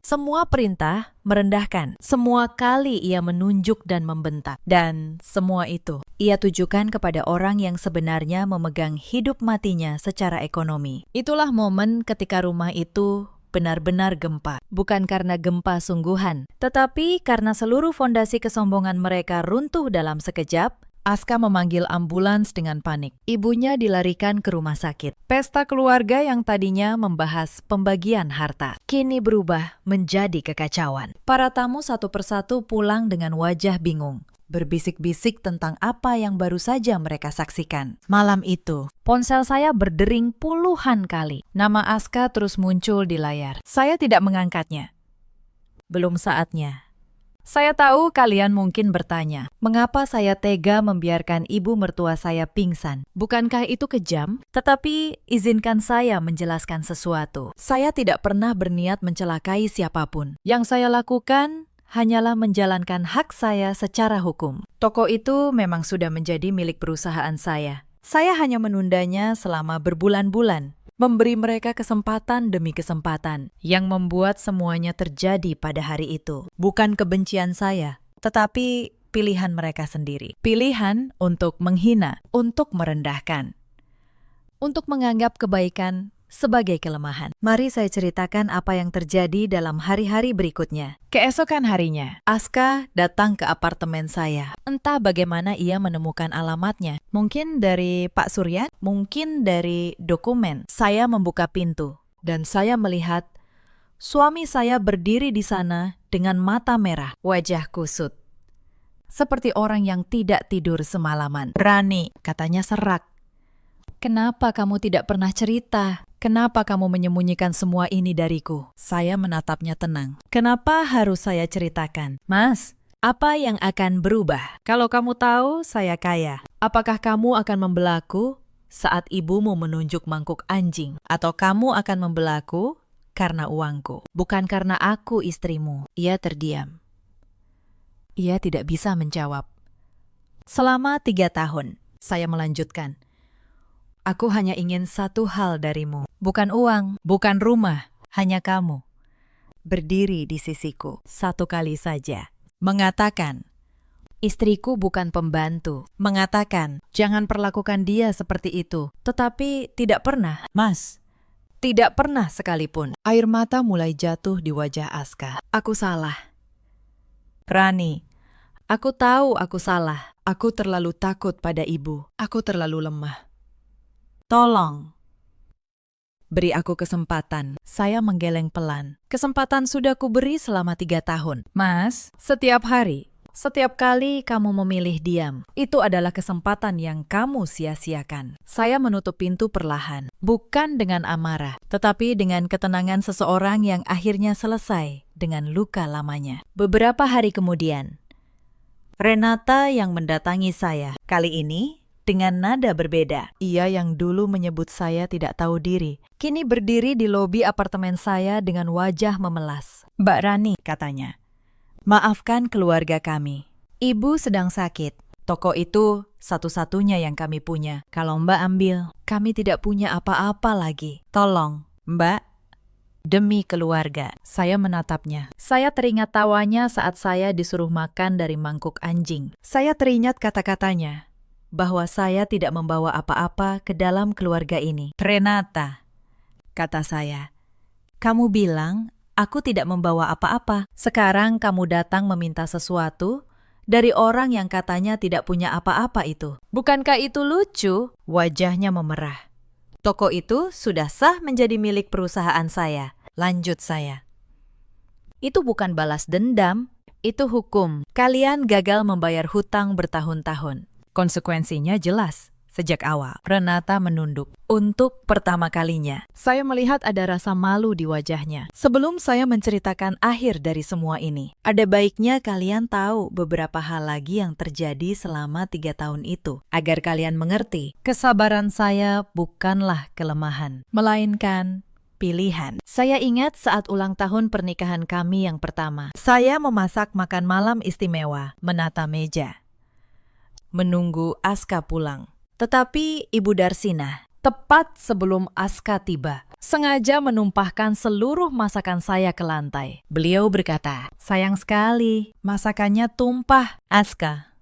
Semua perintah merendahkan. Semua kali ia menunjuk dan membentak. Dan semua itu ia tujukan kepada orang yang sebenarnya memegang hidup matinya secara ekonomi. Itulah momen ketika rumah itu benar-benar gempa. Bukan karena gempa sungguhan, tetapi karena seluruh fondasi kesombongan mereka runtuh dalam sekejap. Aska memanggil ambulans dengan panik. Ibunya dilarikan ke rumah sakit. Pesta keluarga yang tadinya membahas pembagian harta, kini berubah menjadi kekacauan. Para tamu satu persatu pulang dengan wajah bingung, berbisik-bisik tentang apa yang baru saja mereka saksikan. Malam itu, ponsel saya berdering puluhan kali. Nama Aska terus muncul di layar. Saya tidak mengangkatnya. Belum saatnya. Saya tahu kalian mungkin bertanya, mengapa saya tega membiarkan ibu mertua saya pingsan? Bukankah itu kejam? Tetapi izinkan saya menjelaskan sesuatu. Saya tidak pernah berniat mencelakai siapapun. Yang saya lakukan hanyalah menjalankan hak saya secara hukum. Toko itu memang sudah menjadi milik perusahaan saya. Saya hanya menundanya selama berbulan-bulan. Memberi mereka kesempatan demi kesempatan yang membuat semuanya terjadi pada hari itu. Bukan kebencian saya, tetapi pilihan mereka sendiri. Pilihan untuk menghina, untuk merendahkan, untuk menganggap kebaikan sebagai kelemahan. Mari saya ceritakan apa yang terjadi dalam hari-hari berikutnya. Keesokan harinya, Aska datang ke apartemen saya. Entah bagaimana ia menemukan alamatnya. Mungkin dari Pak Surya, mungkin dari dokumen. Saya membuka pintu, dan saya melihat suami saya berdiri di sana dengan mata merah, wajah kusut. Seperti orang yang tidak tidur semalaman. "Rani," katanya serak. "Kenapa kamu tidak pernah cerita? Kenapa kamu menyembunyikan semua ini dariku?" Saya menatapnya tenang. "Kenapa harus saya ceritakan? Mas, apa yang akan berubah? Kalau kamu tahu saya kaya, apakah kamu akan membelaku saat ibumu menunjuk mangkuk anjing? Atau kamu akan membelaku karena uangku? Bukan karena aku istrimu." Ia terdiam. Ia tidak bisa menjawab. "Selama 3 tahun, saya melanjutkan. Aku hanya ingin satu hal darimu. Bukan uang, bukan rumah, hanya kamu. Berdiri di sisiku, satu kali saja. Mengatakan, istriku bukan pembantu. Mengatakan, jangan perlakukan dia seperti itu. Tetapi tidak pernah, Mas. Tidak pernah sekalipun." Air mata mulai jatuh di wajah Aska. "Aku salah. Rani, aku tahu aku salah. Aku terlalu takut pada ibu. Aku terlalu lemah. Tolong, beri aku kesempatan." Saya menggeleng pelan. "Kesempatan sudah kuberi selama 3 tahun. Mas, setiap hari, setiap kali kamu memilih diam, itu adalah kesempatan yang kamu sia-siakan." Saya menutup pintu perlahan, bukan dengan amarah, tetapi dengan ketenangan seseorang yang akhirnya selesai dengan luka lamanya. Beberapa hari kemudian, Renata yang mendatangi saya. Kali ini dengan nada berbeda. Ia yang dulu menyebut saya tidak tahu diri, kini berdiri di lobi apartemen saya dengan wajah memelas. "Mbak Rani," katanya, "maafkan keluarga kami. Ibu sedang sakit. Toko itu satu-satunya yang kami punya. Kalau Mbak ambil, kami tidak punya apa-apa lagi. Tolong, Mbak. Demi keluarga." Saya menatapnya. Saya teringat tawanya saat saya disuruh makan dari mangkuk anjing. Saya teringat kata-katanya, bahwa saya tidak membawa apa-apa ke dalam keluarga ini. "Renata," kata saya, "kamu bilang aku tidak membawa apa-apa. Sekarang kamu datang meminta sesuatu dari orang yang katanya tidak punya apa-apa itu. Bukankah itu lucu?" Wajahnya memerah. Toko itu sudah sah menjadi milik perusahaan saya. Lanjut saya. Itu bukan balas dendam, itu hukum. Kalian gagal membayar hutang bertahun-tahun. Konsekuensinya jelas. Sejak awal, Renata menunduk. Untuk pertama kalinya, saya melihat ada rasa malu di wajahnya. Sebelum saya menceritakan akhir dari semua ini, ada baiknya kalian tahu beberapa hal lagi yang terjadi selama 3 tahun itu. Agar kalian mengerti, kesabaran saya bukanlah kelemahan, melainkan pilihan. Saya ingat saat ulang tahun pernikahan kami yang pertama. Saya memasak makan malam istimewa, menata meja, menunggu Aska pulang. Tetapi Ibu Darsina, tepat sebelum Aska tiba, sengaja menumpahkan seluruh masakan saya ke lantai. Beliau berkata, "Sayang sekali, masakannya tumpah." "Aska,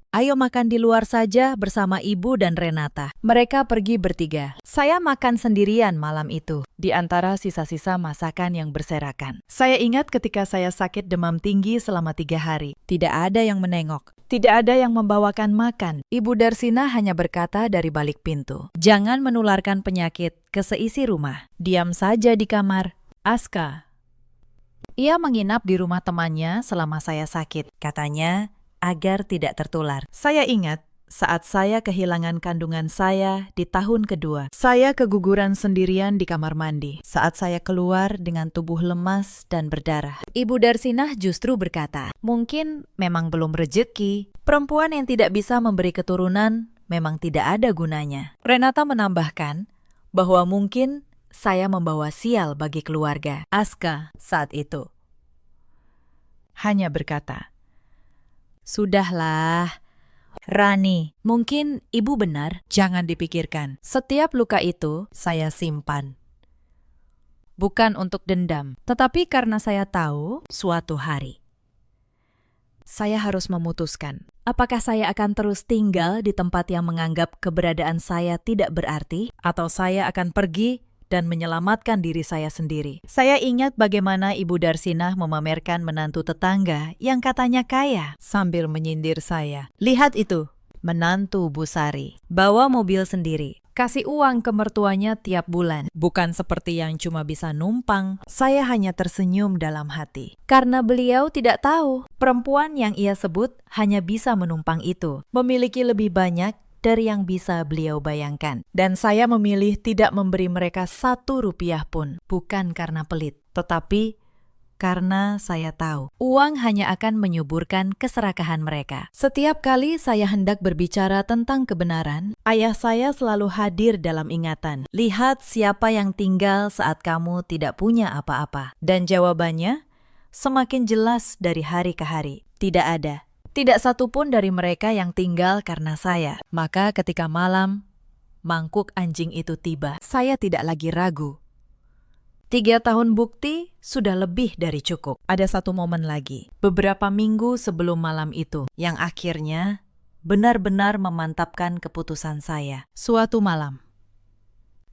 ayo makan di luar saja bersama Ibu dan Renata." Mereka pergi bertiga. Saya makan sendirian malam itu, di antara sisa-sisa masakan yang berserakan. Saya ingat ketika saya sakit demam tinggi selama 3 hari. Tidak ada yang menengok. Tidak ada yang membawakan makan. Ibu Darsina hanya berkata dari balik pintu, "Jangan menularkan penyakit ke seisi rumah. Diam saja di kamar." Aska. Ia menginap di rumah temannya selama saya sakit. Katanya, agar tidak tertular. Saya ingat saat saya kehilangan kandungan saya di tahun kedua. Saya keguguran sendirian di kamar mandi. Saat saya keluar dengan tubuh lemas dan berdarah. Ibu Darsinah justru berkata, "Mungkin memang belum rezeki. Perempuan yang tidak bisa memberi keturunan memang tidak ada gunanya." Renata menambahkan bahwa mungkin saya membawa sial bagi keluarga. Aska saat itu hanya berkata, "Sudahlah, Rani, mungkin ibu benar, jangan dipikirkan. Setiap luka itu saya simpan. Bukan untuk dendam, tetapi karena saya tahu suatu hari saya harus memutuskan, apakah saya akan terus tinggal di tempat yang menganggap keberadaan saya tidak berarti, atau saya akan pergi dan menyelamatkan diri saya sendiri. Saya ingat bagaimana Ibu Darsinah memamerkan menantu tetangga yang katanya kaya sambil menyindir saya. "Lihat itu, menantu Bu Sari, bawa mobil sendiri, kasih uang ke mertuanya tiap bulan. Bukan seperti yang cuma bisa numpang." Saya hanya tersenyum dalam hati. Karena beliau tidak tahu, perempuan yang ia sebut hanya bisa menumpang itu, memiliki lebih banyak dari yang bisa beliau bayangkan. Dan saya memilih tidak memberi mereka 1 rupiah pun, bukan karena pelit, tetapi karena saya tahu uang hanya akan menyuburkan keserakahan mereka. Setiap kali saya hendak berbicara tentang kebenaran, ayah saya selalu hadir dalam ingatan. "Lihat siapa yang tinggal saat kamu tidak punya apa-apa." Dan jawabannya semakin jelas dari hari ke hari. Tidak ada. Tidak satu pun dari mereka yang tinggal karena saya. Maka ketika malam, mangkuk anjing itu tiba. Saya tidak lagi ragu. 3 tahun bukti sudah lebih dari cukup. Ada satu momen lagi, beberapa minggu sebelum malam itu, yang akhirnya benar-benar memantapkan keputusan saya. Suatu malam,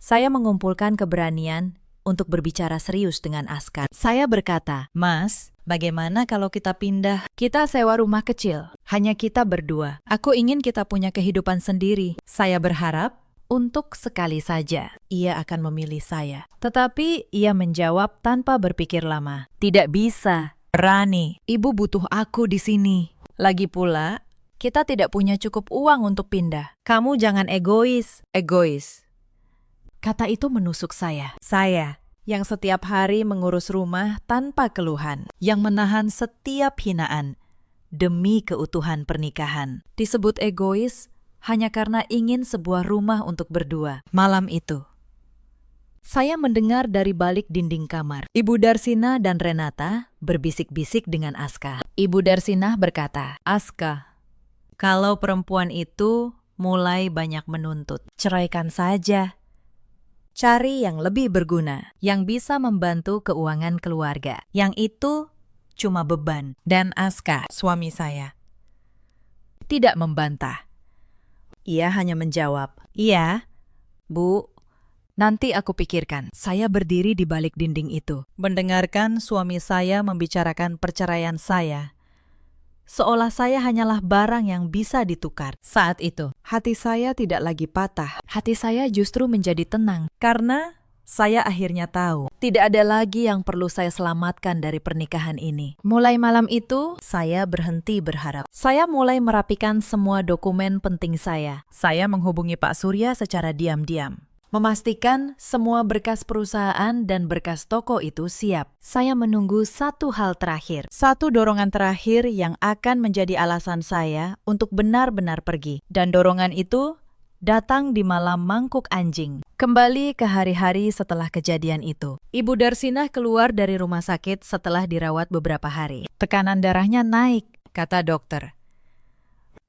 saya mengumpulkan keberanian untuk berbicara serius dengan Aska. Saya berkata, "Mas, bagaimana kalau kita pindah? Kita sewa rumah kecil, hanya kita berdua. Aku ingin kita punya kehidupan sendiri." Saya berharap untuk sekali saja ia akan memilih saya. Tetapi ia menjawab tanpa berpikir lama, "Tidak bisa, Rani. Ibu butuh aku di sini. Lagi pula, kita tidak punya cukup uang untuk pindah. Kamu jangan egois." "Egois?" Kata itu menusuk saya. Saya, yang setiap hari mengurus rumah tanpa keluhan, yang menahan setiap hinaan demi keutuhan pernikahan, disebut egois hanya karena ingin sebuah rumah untuk berdua. Malam itu, saya mendengar dari balik dinding kamar, Ibu Darsina dan Renata berbisik-bisik dengan Aska. Ibu Darsina berkata, "Aska, kalau perempuan itu mulai banyak menuntut, ceraikan saja. Cari yang lebih berguna, yang bisa membantu keuangan keluarga. Yang itu cuma beban." Dan Aska, suami saya, tidak membantah. Ia hanya menjawab, "Iya, Bu, nanti aku pikirkan." Saya berdiri di balik dinding itu, mendengarkan suami saya membicarakan perceraian saya. seolah saya hanyalah barang yang bisa ditukar. Saat itu, Hati saya tidak lagi patah. Hati saya justru menjadi tenang karena saya akhirnya tahu tidak ada lagi yang perlu saya selamatkan dari pernikahan ini. Mulai malam itu, saya berhenti berharap. Saya mulai merapikan semua dokumen penting saya. Saya menghubungi Pak Surya secara diam-diam, memastikan semua berkas perusahaan dan berkas toko itu siap. Saya menunggu satu hal terakhir, satu dorongan terakhir yang akan menjadi alasan saya untuk benar-benar pergi. Dan dorongan itu datang di malam mangkuk anjing. Kembali ke hari-hari setelah kejadian itu. Ibu Darsinah keluar dari rumah sakit setelah dirawat beberapa hari. Tekanan darahnya naik, kata dokter,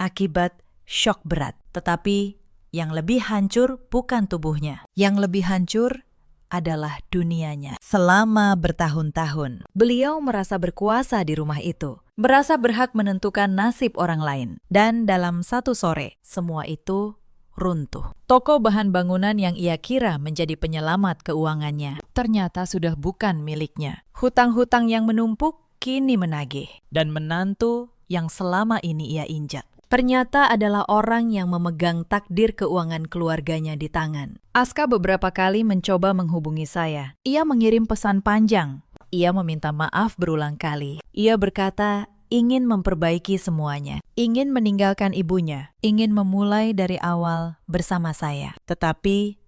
akibat syok berat. Tetapi yang lebih hancur bukan tubuhnya. Yang lebih hancur adalah dunianya. Selama bertahun-tahun, beliau merasa berkuasa di rumah itu. Merasa berhak menentukan nasib orang lain. Dan dalam satu sore, semua itu runtuh. Toko bahan bangunan yang ia kira menjadi penyelamat keuangannya ternyata sudah bukan miliknya. Hutang-hutang yang menumpuk kini menagih. Dan menantu yang selama ini ia injak ternyata adalah orang yang memegang takdir keuangan keluarganya di tangan. Aska beberapa kali mencoba menghubungi saya. Ia mengirim pesan panjang. Ia meminta maaf berulang kali. Ia berkata ingin memperbaiki semuanya, ingin meninggalkan ibunya, ingin memulai dari awal bersama saya. Tetapi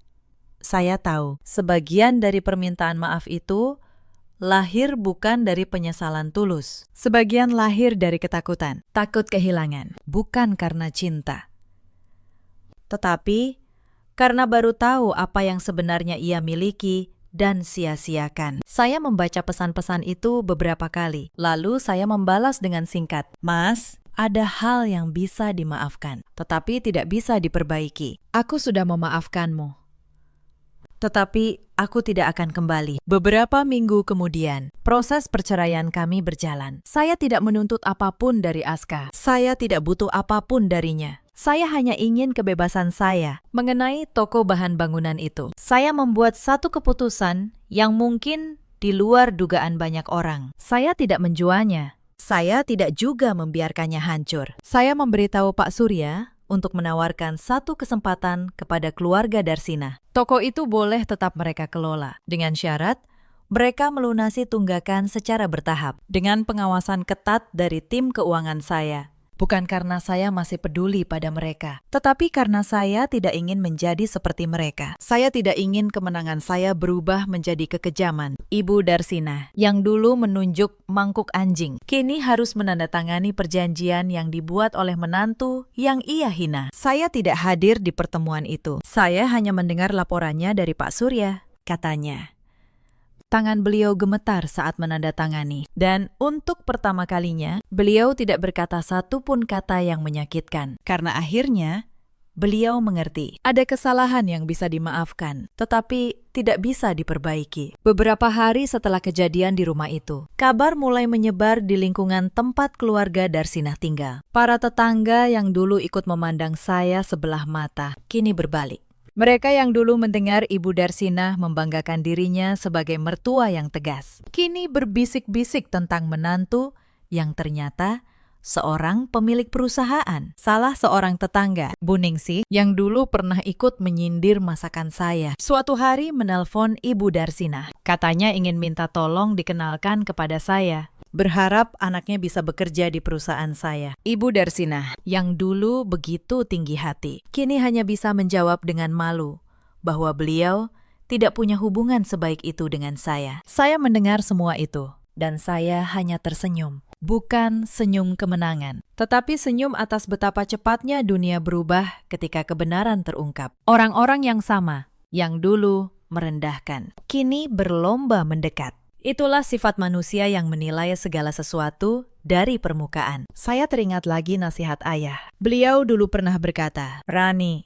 saya tahu sebagian dari permintaan maaf itu lahir bukan dari penyesalan tulus. Sebagian lahir dari ketakutan, takut kehilangan, bukan karena cinta. Tetapi karena baru tahu apa yang sebenarnya ia miliki dan sia-siakan. Saya membaca pesan-pesan itu beberapa kali. Lalu saya membalas dengan singkat, "Mas, ada hal yang bisa dimaafkan, tetapi tidak bisa diperbaiki. Aku sudah memaafkanmu, tetapi aku tidak akan kembali." Beberapa minggu kemudian, proses perceraian kami berjalan. Saya tidak menuntut apapun dari Aska. Saya tidak butuh apapun darinya. Saya hanya ingin kebebasan saya mengenai toko bahan bangunan itu. Saya membuat satu keputusan yang mungkin di luar dugaan banyak orang. Saya tidak menjualnya. Saya tidak juga membiarkannya hancur. Saya memberitahu Pak Surya untuk menawarkan satu kesempatan kepada keluarga Darsinah. Toko itu boleh tetap mereka kelola, dengan syarat mereka melunasi tunggakan secara bertahap, dengan pengawasan ketat dari tim keuangan saya. Bukan karena saya masih peduli pada mereka, tetapi karena saya tidak ingin menjadi seperti mereka. Saya tidak ingin kemenangan saya berubah menjadi kekejaman. Ibu Darsinah, yang dulu menunjuk mangkuk anjing, kini harus menandatangani perjanjian yang dibuat oleh menantu yang ia hina. Saya tidak hadir di pertemuan itu. Saya hanya mendengar laporannya dari Pak Surya, katanya. Tangan beliau gemetar saat menandatangani, dan untuk pertama kalinya, beliau tidak berkata satu pun kata yang menyakitkan. Karena akhirnya, beliau mengerti. Ada kesalahan yang bisa dimaafkan, tetapi tidak bisa diperbaiki. Beberapa hari setelah kejadian di rumah itu, kabar mulai menyebar di lingkungan tempat keluarga Darsinah tinggal. Para tetangga yang dulu ikut memandang saya sebelah mata, kini berbalik. Mereka yang dulu mendengar Ibu Darsinah membanggakan dirinya sebagai mertua yang tegas, kini berbisik-bisik tentang menantu yang ternyata seorang pemilik perusahaan. Salah seorang tetangga, Bu Ningsih, yang dulu pernah ikut menyindir masakan saya, suatu hari menelpon Ibu Darsinah. Katanya ingin minta tolong dikenalkan kepada saya. Berharap anaknya bisa bekerja di perusahaan saya. Ibu Darsinah, yang dulu begitu tinggi hati, kini hanya bisa menjawab dengan malu bahwa beliau tidak punya hubungan sebaik itu dengan saya. Saya mendengar semua itu, dan saya hanya tersenyum. Bukan senyum kemenangan, tetapi senyum atas betapa cepatnya dunia berubah ketika kebenaran terungkap. Orang-orang yang sama, yang dulu merendahkan, kini berlomba mendekat. Itulah sifat manusia yang menilai segala sesuatu dari permukaan. Saya teringat lagi nasihat ayah. Beliau dulu pernah berkata, "Rani,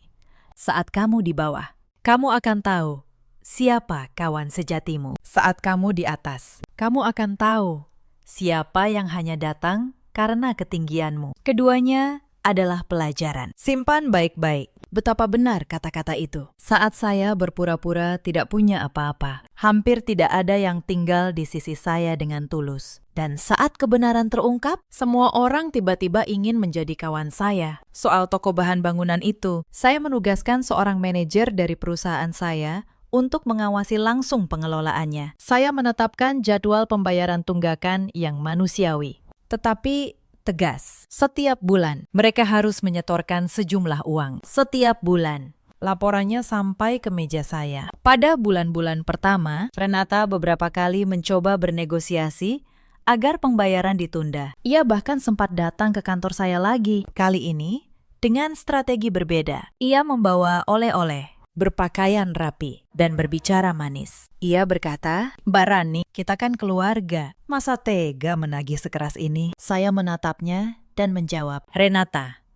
saat kamu di bawah, kamu akan tahu siapa kawan sejatimu. Saat kamu di atas, kamu akan tahu siapa yang hanya datang karena ketinggianmu." Keduanya adalah pelajaran. Simpan baik-baik. betapa benar kata-kata itu. Saat saya berpura-pura tidak punya apa-apa, hampir tidak ada yang tinggal di sisi saya dengan tulus. Dan saat kebenaran terungkap, semua orang tiba-tiba ingin menjadi kawan saya. Soal toko bahan bangunan itu, saya menugaskan seorang manajer dari perusahaan saya untuk mengawasi langsung pengelolaannya. Saya menetapkan jadwal pembayaran tunggakan yang manusiawi, tetapi tegas. Setiap bulan, mereka harus menyetorkan sejumlah uang. Setiap bulan. Laporannya sampai ke meja saya. Pada bulan-bulan pertama, Renata beberapa kali mencoba bernegosiasi agar pembayaran ditunda. Ia bahkan sempat datang ke kantor saya lagi. Kali ini, dengan strategi berbeda. Ia membawa oleh-oleh, berpakaian rapi, dan berbicara manis. Ia berkata, "Mbak Rani, kita kan keluarga. Masa tega menagih sekeras ini?" Saya menatapnya dan menjawab, "Renata,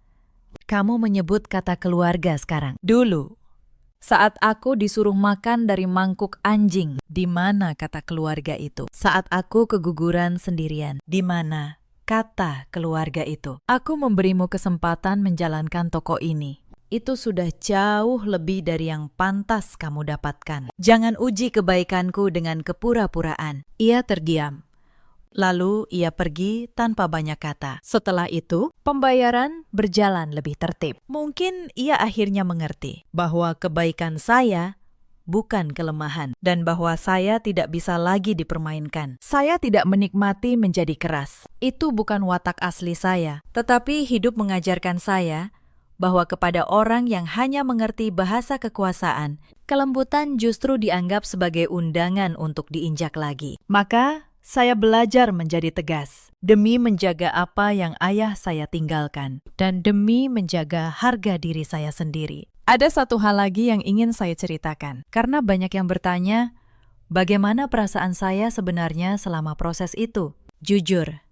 kamu menyebut kata keluarga sekarang. Dulu, saat aku disuruh makan dari mangkuk anjing, di mana kata keluarga itu? Saat aku keguguran sendirian, di mana kata keluarga itu? Aku memberimu kesempatan menjalankan toko ini. Itu sudah jauh lebih dari yang pantas kamu dapatkan. Jangan uji kebaikanku dengan kepura-puraan." Ia terdiam. Lalu ia pergi tanpa banyak kata. Setelah itu, pembayaran berjalan lebih tertib. Mungkin ia akhirnya mengerti bahwa kebaikan saya bukan kelemahan dan bahwa saya tidak bisa lagi dipermainkan. Saya tidak menikmati menjadi keras. Itu bukan watak asli saya, tetapi hidup mengajarkan saya bahwa kepada orang yang hanya mengerti bahasa kekuasaan, kelembutan justru dianggap sebagai undangan untuk diinjak lagi. Maka, saya belajar menjadi tegas demi menjaga apa yang ayah saya tinggalkan dan demi menjaga harga diri saya sendiri. Ada satu hal lagi yang ingin saya ceritakan, karena banyak yang bertanya, bagaimana perasaan saya sebenarnya selama proses itu? Jujur,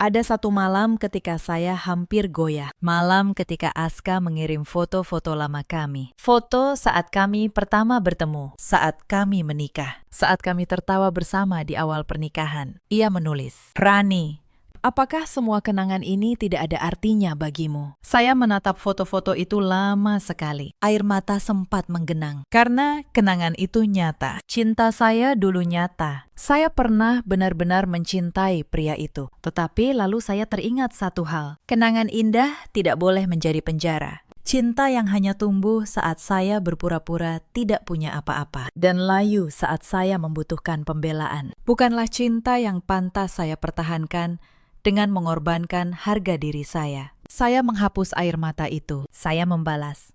ada satu malam ketika saya hampir goyah. Malam ketika Aska mengirim foto-foto lama kami. Foto saat kami pertama bertemu, saat kami menikah, saat kami tertawa bersama di awal pernikahan. Ia menulis, "Rani, apakah semua kenangan ini tidak ada artinya bagimu?" Saya menatap foto-foto itu lama sekali. Air mata sempat menggenang. Karena kenangan itu nyata. Cinta saya dulu nyata. Saya pernah benar-benar mencintai pria itu. Tetapi lalu saya teringat satu hal. Kenangan indah tidak boleh menjadi penjara. Cinta yang hanya tumbuh saat saya berpura-pura tidak punya apa-apa. Dan layu saat saya membutuhkan pembelaan. Bukanlah cinta yang pantas saya pertahankan dengan mengorbankan harga diri saya. Saya menghapus air mata itu. Saya membalas,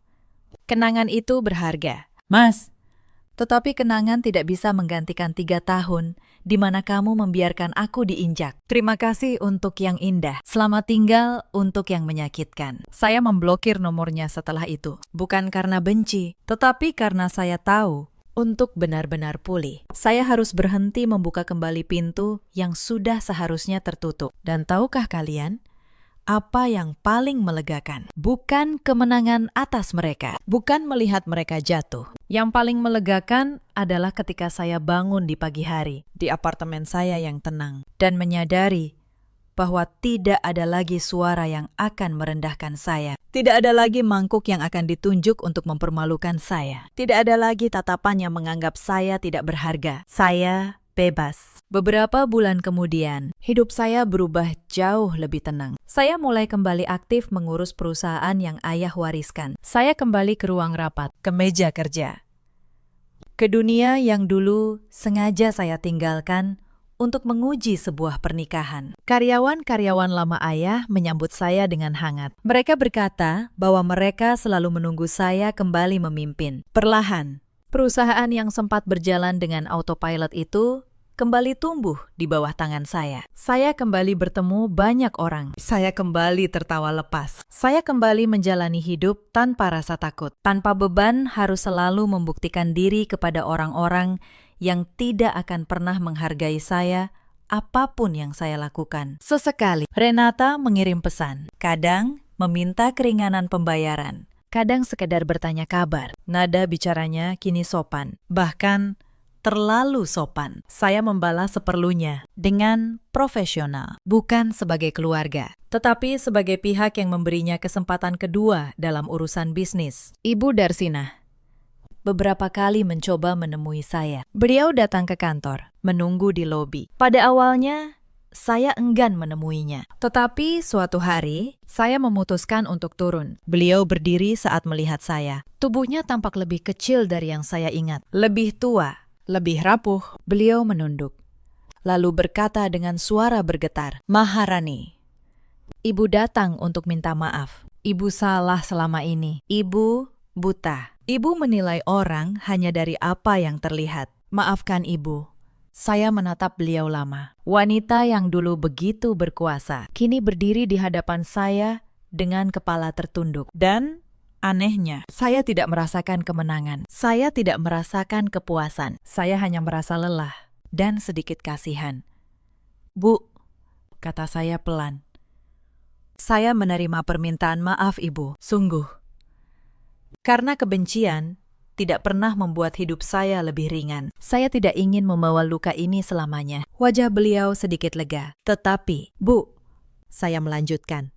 "Kenangan itu berharga, Mas. Tetapi kenangan tidak bisa menggantikan 3 tahun di mana kamu membiarkan aku diinjak. Terima kasih untuk yang indah. Selamat tinggal untuk yang menyakitkan." Saya memblokir nomornya setelah itu. Bukan karena benci, tetapi karena saya tahu untuk benar-benar pulih, saya harus berhenti membuka kembali pintu yang sudah seharusnya tertutup. Dan tahukah kalian, apa yang paling melegakan? Bukan kemenangan atas mereka, bukan melihat mereka jatuh. Yang paling melegakan adalah ketika saya bangun di pagi hari, di apartemen saya yang tenang, dan menyadari bahwa tidak ada lagi suara yang akan merendahkan saya. Tidak ada lagi mangkuk yang akan ditunjuk untuk mempermalukan saya. Tidak ada lagi tatapan yang menganggap saya tidak berharga. Saya bebas. Beberapa bulan kemudian, hidup saya berubah jauh lebih tenang. Saya mulai kembali aktif mengurus perusahaan yang ayah wariskan. Saya kembali ke ruang rapat, ke meja kerja, ke dunia yang dulu sengaja saya tinggalkan untuk menguji sebuah pernikahan. Karyawan-karyawan lama ayah menyambut saya dengan hangat. Mereka berkata bahwa mereka selalu menunggu saya kembali memimpin. Perlahan, perusahaan yang sempat berjalan dengan autopilot itu kembali tumbuh di bawah tangan saya. Saya kembali bertemu banyak orang. Saya kembali tertawa lepas. Saya kembali menjalani hidup tanpa rasa takut, tanpa beban harus selalu membuktikan diri kepada orang-orang yang tidak akan pernah menghargai saya apapun yang saya lakukan. Sesekali, Renata mengirim pesan. Kadang meminta keringanan pembayaran. Kadang sekedar bertanya kabar. Nada bicaranya kini sopan. Bahkan terlalu sopan. Saya membalas seperlunya dengan profesional. Bukan sebagai keluarga, tetapi sebagai pihak yang memberinya kesempatan kedua dalam urusan bisnis. Ibu Darsinah beberapa kali mencoba menemui saya. Beliau datang ke kantor, menunggu di lobi. Pada awalnya, saya enggan menemuinya. Tetapi suatu hari, saya memutuskan untuk turun. Beliau berdiri saat melihat saya. Tubuhnya tampak lebih kecil dari yang saya ingat. Lebih tua, Lebih rapuh. beliau menunduk. Lalu berkata dengan suara bergetar, Maharani, "Ibu datang untuk minta maaf. Ibu salah selama ini. Ibu buta. Ibu menilai orang hanya dari apa yang terlihat. Maafkan ibu." Saya menatap beliau lama. Wanita yang dulu begitu berkuasa, kini berdiri di hadapan saya dengan kepala tertunduk. dan anehnya, Saya tidak merasakan kemenangan. Saya tidak merasakan kepuasan. Saya hanya merasa lelah dan sedikit kasihan. "Bu," kata saya pelan. "Saya menerima permintaan maaf ibu, sungguh. Karena kebencian tidak pernah membuat hidup saya lebih ringan. Saya tidak ingin membawa luka ini selamanya." Wajah beliau sedikit lega. "Tetapi, Bu," saya melanjutkan,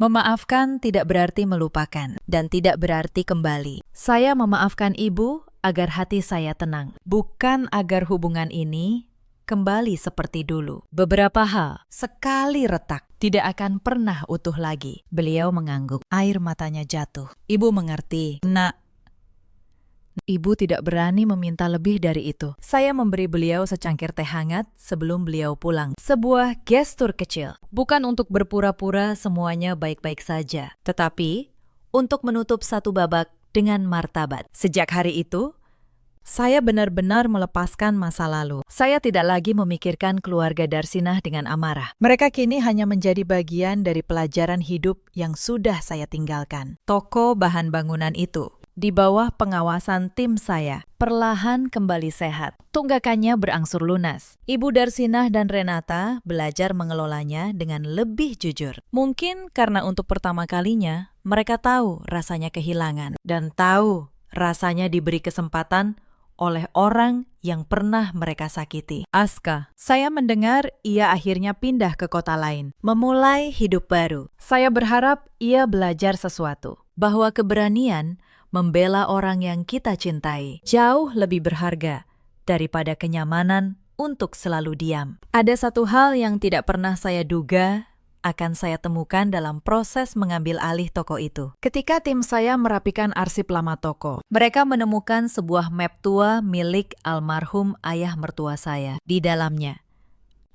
"memaafkan tidak berarti melupakan dan tidak berarti kembali. Saya memaafkan ibu agar hati saya tenang, bukan agar hubungan ini kembali seperti dulu. Beberapa hal, sekali retak, tidak akan pernah utuh lagi." Beliau mengangguk, air matanya jatuh. ibu mengerti. Nak, Ibu tidak berani meminta lebih dari itu. Saya memberi beliau secangkir teh hangat sebelum beliau pulang. Sebuah gestur kecil, bukan untuk berpura-pura semuanya baik-baik saja, tetapi untuk menutup satu babak dengan martabat. Sejak hari itu, saya benar-benar melepaskan masa lalu. Saya tidak lagi memikirkan keluarga Darsinah dengan amarah. Mereka kini hanya menjadi bagian dari pelajaran hidup yang sudah saya tinggalkan. Toko bahan bangunan itu, di bawah pengawasan tim saya, perlahan kembali sehat. Tunggakannya berangsur lunas. Ibu Darsinah dan Renata belajar mengelolanya dengan lebih jujur. Mungkin karena untuk pertama kalinya, mereka tahu rasanya kehilangan dan tahu rasanya diberi kesempatan oleh orang yang pernah mereka sakiti. Aska, saya mendengar ia akhirnya pindah ke kota lain, memulai hidup baru. Saya berharap ia belajar sesuatu, bahwa keberanian membela orang yang kita cintai jauh lebih berharga daripada kenyamanan untuk selalu diam. Ada satu hal yang tidak pernah saya duga akan saya temukan dalam proses mengambil alih toko itu. Ketika tim saya merapikan arsip lama toko, mereka menemukan sebuah map tua milik almarhum ayah mertua saya di dalamnya.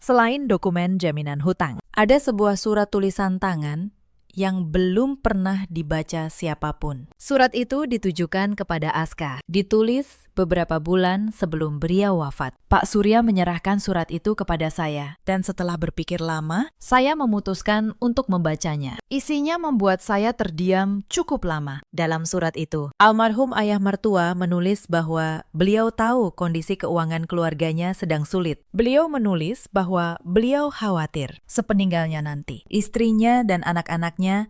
Selain dokumen jaminan hutang, ada sebuah surat tulisan tangan yang belum pernah dibaca siapapun. Surat itu ditujukan kepada Aska, ditulis beberapa bulan sebelum beliau wafat. Pak Surya menyerahkan surat itu kepada saya, dan setelah berpikir lama, saya memutuskan untuk membacanya. Isinya membuat saya terdiam cukup lama. Dalam surat itu, almarhum ayah mertua menulis bahwa beliau tahu kondisi keuangan keluarganya sedang sulit. Beliau menulis bahwa beliau khawatir sepeninggalnya nanti, istrinya dan anak-anaknya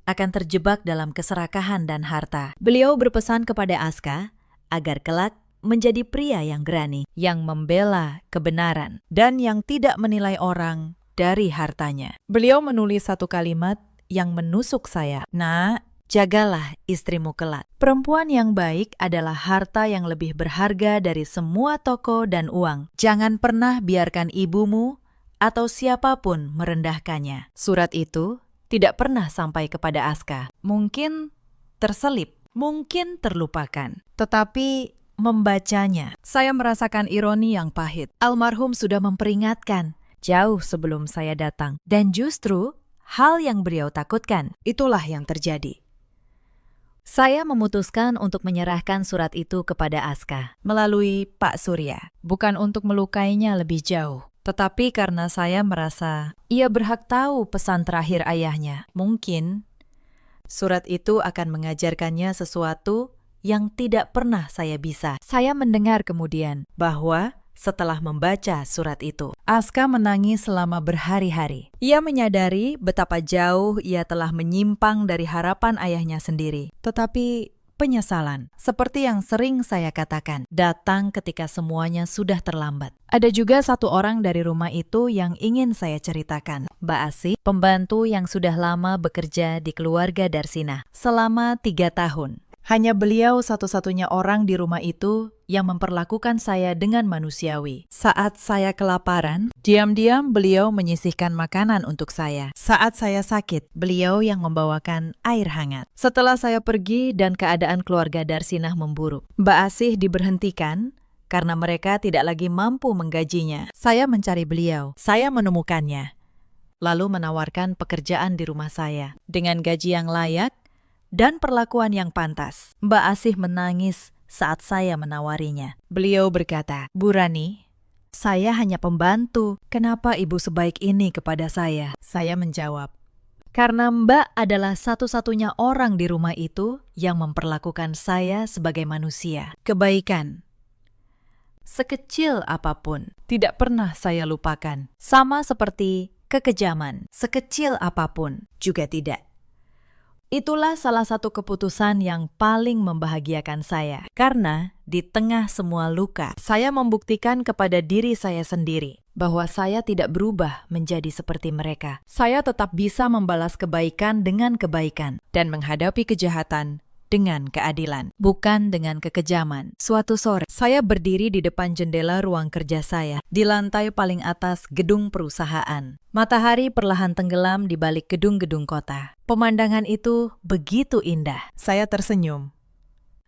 akan terjebak dalam keserakahan dan harta. Beliau berpesan kepada Aska agar kelak menjadi pria yang berani, yang membela kebenaran, dan yang tidak menilai orang dari hartanya. Beliau menulis satu kalimat yang menusuk saya. "Nak, jagalah istrimu kelak. Perempuan yang baik adalah harta yang lebih berharga dari semua toko dan uang. Jangan pernah biarkan ibumu atau siapapun merendahkannya." Surat itu tidak pernah sampai kepada Aska. Mungkin terselip, mungkin terlupakan. Tetapi membacanya, saya merasakan ironi yang pahit. Almarhum sudah memperingatkan jauh sebelum saya datang. Dan justru hal yang beliau takutkan, itulah yang terjadi. Saya memutuskan untuk menyerahkan surat itu kepada Aska melalui Pak Surya. Bukan untuk melukainya lebih jauh, tetapi karena saya merasa ia berhak tahu pesan terakhir ayahnya. Mungkin surat itu akan mengajarkannya sesuatu yang tidak pernah saya bisa. Saya mendengar kemudian bahwa setelah membaca surat itu, Aska menangis selama berhari-hari. Ia menyadari betapa jauh ia telah menyimpang dari harapan ayahnya sendiri. Tetapi penyesalan. Seperti yang sering saya katakan, datang ketika semuanya sudah terlambat. Ada juga satu orang dari rumah itu yang ingin saya ceritakan. Mbak Asih, pembantu yang sudah lama bekerja di keluarga Darsinah selama 3 tahun. Hanya beliau satu-satunya orang di rumah itu yang memperlakukan saya dengan manusiawi. Saat saya kelaparan, diam-diam beliau menyisihkan makanan untuk saya. Saat saya sakit, beliau yang membawakan air hangat. Setelah saya pergi dan keadaan keluarga Darsinah memburuk, Mbak Asih diberhentikan karena mereka tidak lagi mampu menggajinya. Saya mencari beliau, saya menemukannya, lalu menawarkan pekerjaan di rumah saya dengan gaji yang layak dan perlakuan yang pantas. Mbak Asih menangis saat saya menawarinya. Beliau berkata, "Bu Rani, saya hanya pembantu. Kenapa ibu sebaik ini kepada saya?" Saya menjawab, "Karena Mbak adalah satu-satunya orang di rumah itu yang memperlakukan saya sebagai manusia. Kebaikan, sekecil apapun, tidak pernah saya lupakan. Sama seperti kekejaman, sekecil apapun juga tidak. Itulah salah satu keputusan yang paling membahagiakan saya. Karena di tengah semua luka, saya membuktikan kepada diri saya sendiri bahwa saya tidak berubah menjadi seperti mereka. Saya tetap bisa membalas kebaikan dengan kebaikan dan menghadapi kejahatan dengan keadilan, bukan dengan kekejaman." Suatu sore, saya berdiri di depan jendela ruang kerja saya, di lantai paling atas gedung perusahaan. Matahari perlahan tenggelam di balik gedung-gedung kota. Pemandangan itu begitu indah. Saya tersenyum.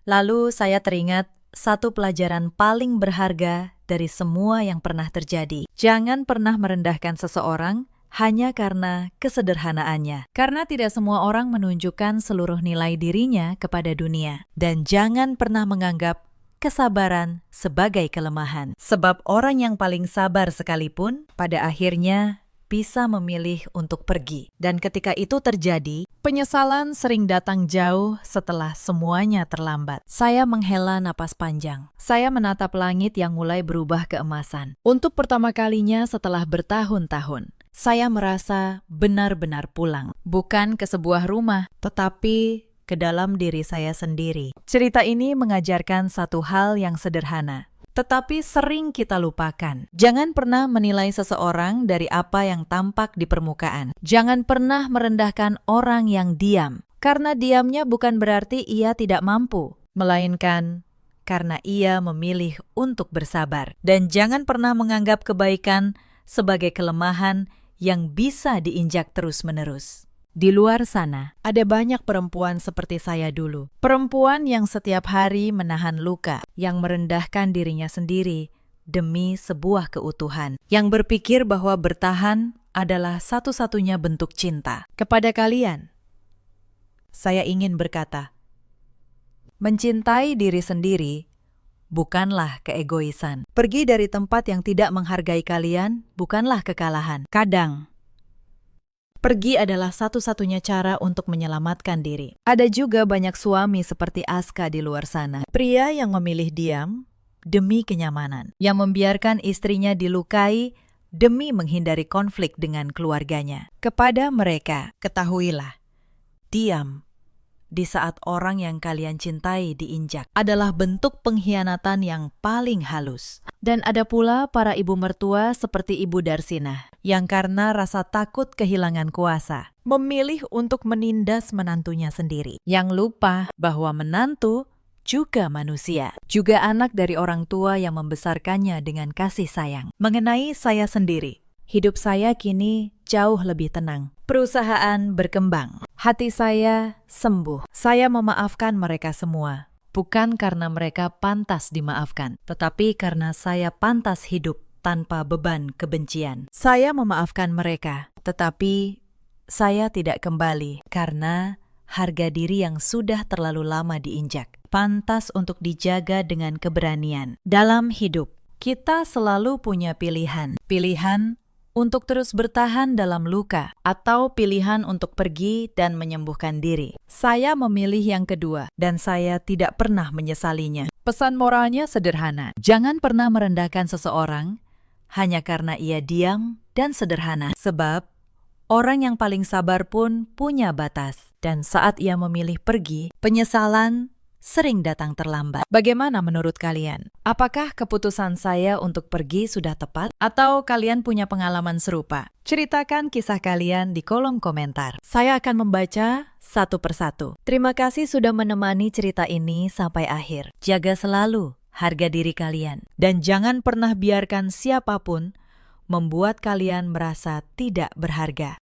Lalu saya teringat satu pelajaran paling berharga dari semua yang pernah terjadi. Jangan pernah merendahkan seseorang hanya karena kesederhanaannya. Karena tidak semua orang menunjukkan seluruh nilai dirinya kepada dunia. Dan jangan pernah menganggap kesabaran sebagai kelemahan. Sebab orang yang paling sabar sekalipun, pada akhirnya bisa memilih untuk pergi. Dan ketika itu terjadi, penyesalan sering datang jauh setelah semuanya terlambat. Saya menghela napas panjang. Saya menatap langit yang mulai berubah keemasan. Untuk pertama kalinya setelah bertahun-tahun, saya merasa benar-benar pulang. Bukan ke sebuah rumah, tetapi ke dalam diri saya sendiri. Cerita ini mengajarkan satu hal yang sederhana, tetapi sering kita lupakan. Jangan pernah menilai seseorang dari apa yang tampak di permukaan. Jangan pernah merendahkan orang yang diam, karena diamnya bukan berarti ia tidak mampu, melainkan karena ia memilih untuk bersabar. Dan jangan pernah menganggap kebaikan sebagai kelemahan yang bisa diinjak terus-menerus. Di luar sana, ada banyak perempuan seperti saya dulu. Perempuan yang setiap hari menahan luka, yang merendahkan dirinya sendiri demi sebuah keutuhan, yang berpikir bahwa bertahan adalah satu-satunya bentuk cinta. Kepada kalian, saya ingin berkata, mencintai diri sendiri bukanlah keegoisan. Pergi dari tempat yang tidak menghargai kalian bukanlah kekalahan. Kadang, pergi adalah satu-satunya cara untuk menyelamatkan diri. Ada juga banyak suami seperti Aska di luar sana. Pria yang memilih diam demi kenyamanan. Yang membiarkan istrinya dilukai demi menghindari konflik dengan keluarganya. Kepada mereka, ketahuilah, diam di saat orang yang kalian cintai diinjak adalah bentuk pengkhianatan yang paling halus. Dan ada pula para ibu mertua seperti Ibu Darsinah, yang karena rasa takut kehilangan kuasa, memilih untuk menindas menantunya sendiri, yang lupa bahwa menantu juga manusia, juga anak dari orang tua yang membesarkannya dengan kasih sayang. Mengenai saya sendiri, hidup saya kini jauh lebih tenang. Perusahaan berkembang. Hati saya sembuh. Saya memaafkan mereka semua. Bukan karena mereka pantas dimaafkan, tetapi karena saya pantas hidup tanpa beban kebencian. Saya memaafkan mereka, tetapi saya tidak kembali karena harga diri yang sudah terlalu lama diinjak. Pantas untuk dijaga dengan keberanian. Dalam hidup, kita selalu punya pilihan. Pilihan untuk terus bertahan dalam luka, atau pilihan untuk pergi dan menyembuhkan diri. Saya memilih yang kedua, dan saya tidak pernah menyesalinya. Pesan moralnya sederhana. Jangan pernah merendahkan seseorang hanya karena ia diam dan sederhana. Sebab, orang yang paling sabar pun punya batas. Dan saat ia memilih pergi, penyesalan sering datang terlambat. Bagaimana menurut kalian? Apakah keputusan saya untuk pergi sudah tepat? Atau kalian punya pengalaman serupa? Ceritakan kisah kalian di kolom komentar. Saya akan membaca satu persatu. Terima kasih sudah menemani cerita ini sampai akhir. Jaga selalu harga diri kalian. Dan jangan pernah biarkan siapapun membuat kalian merasa tidak berharga.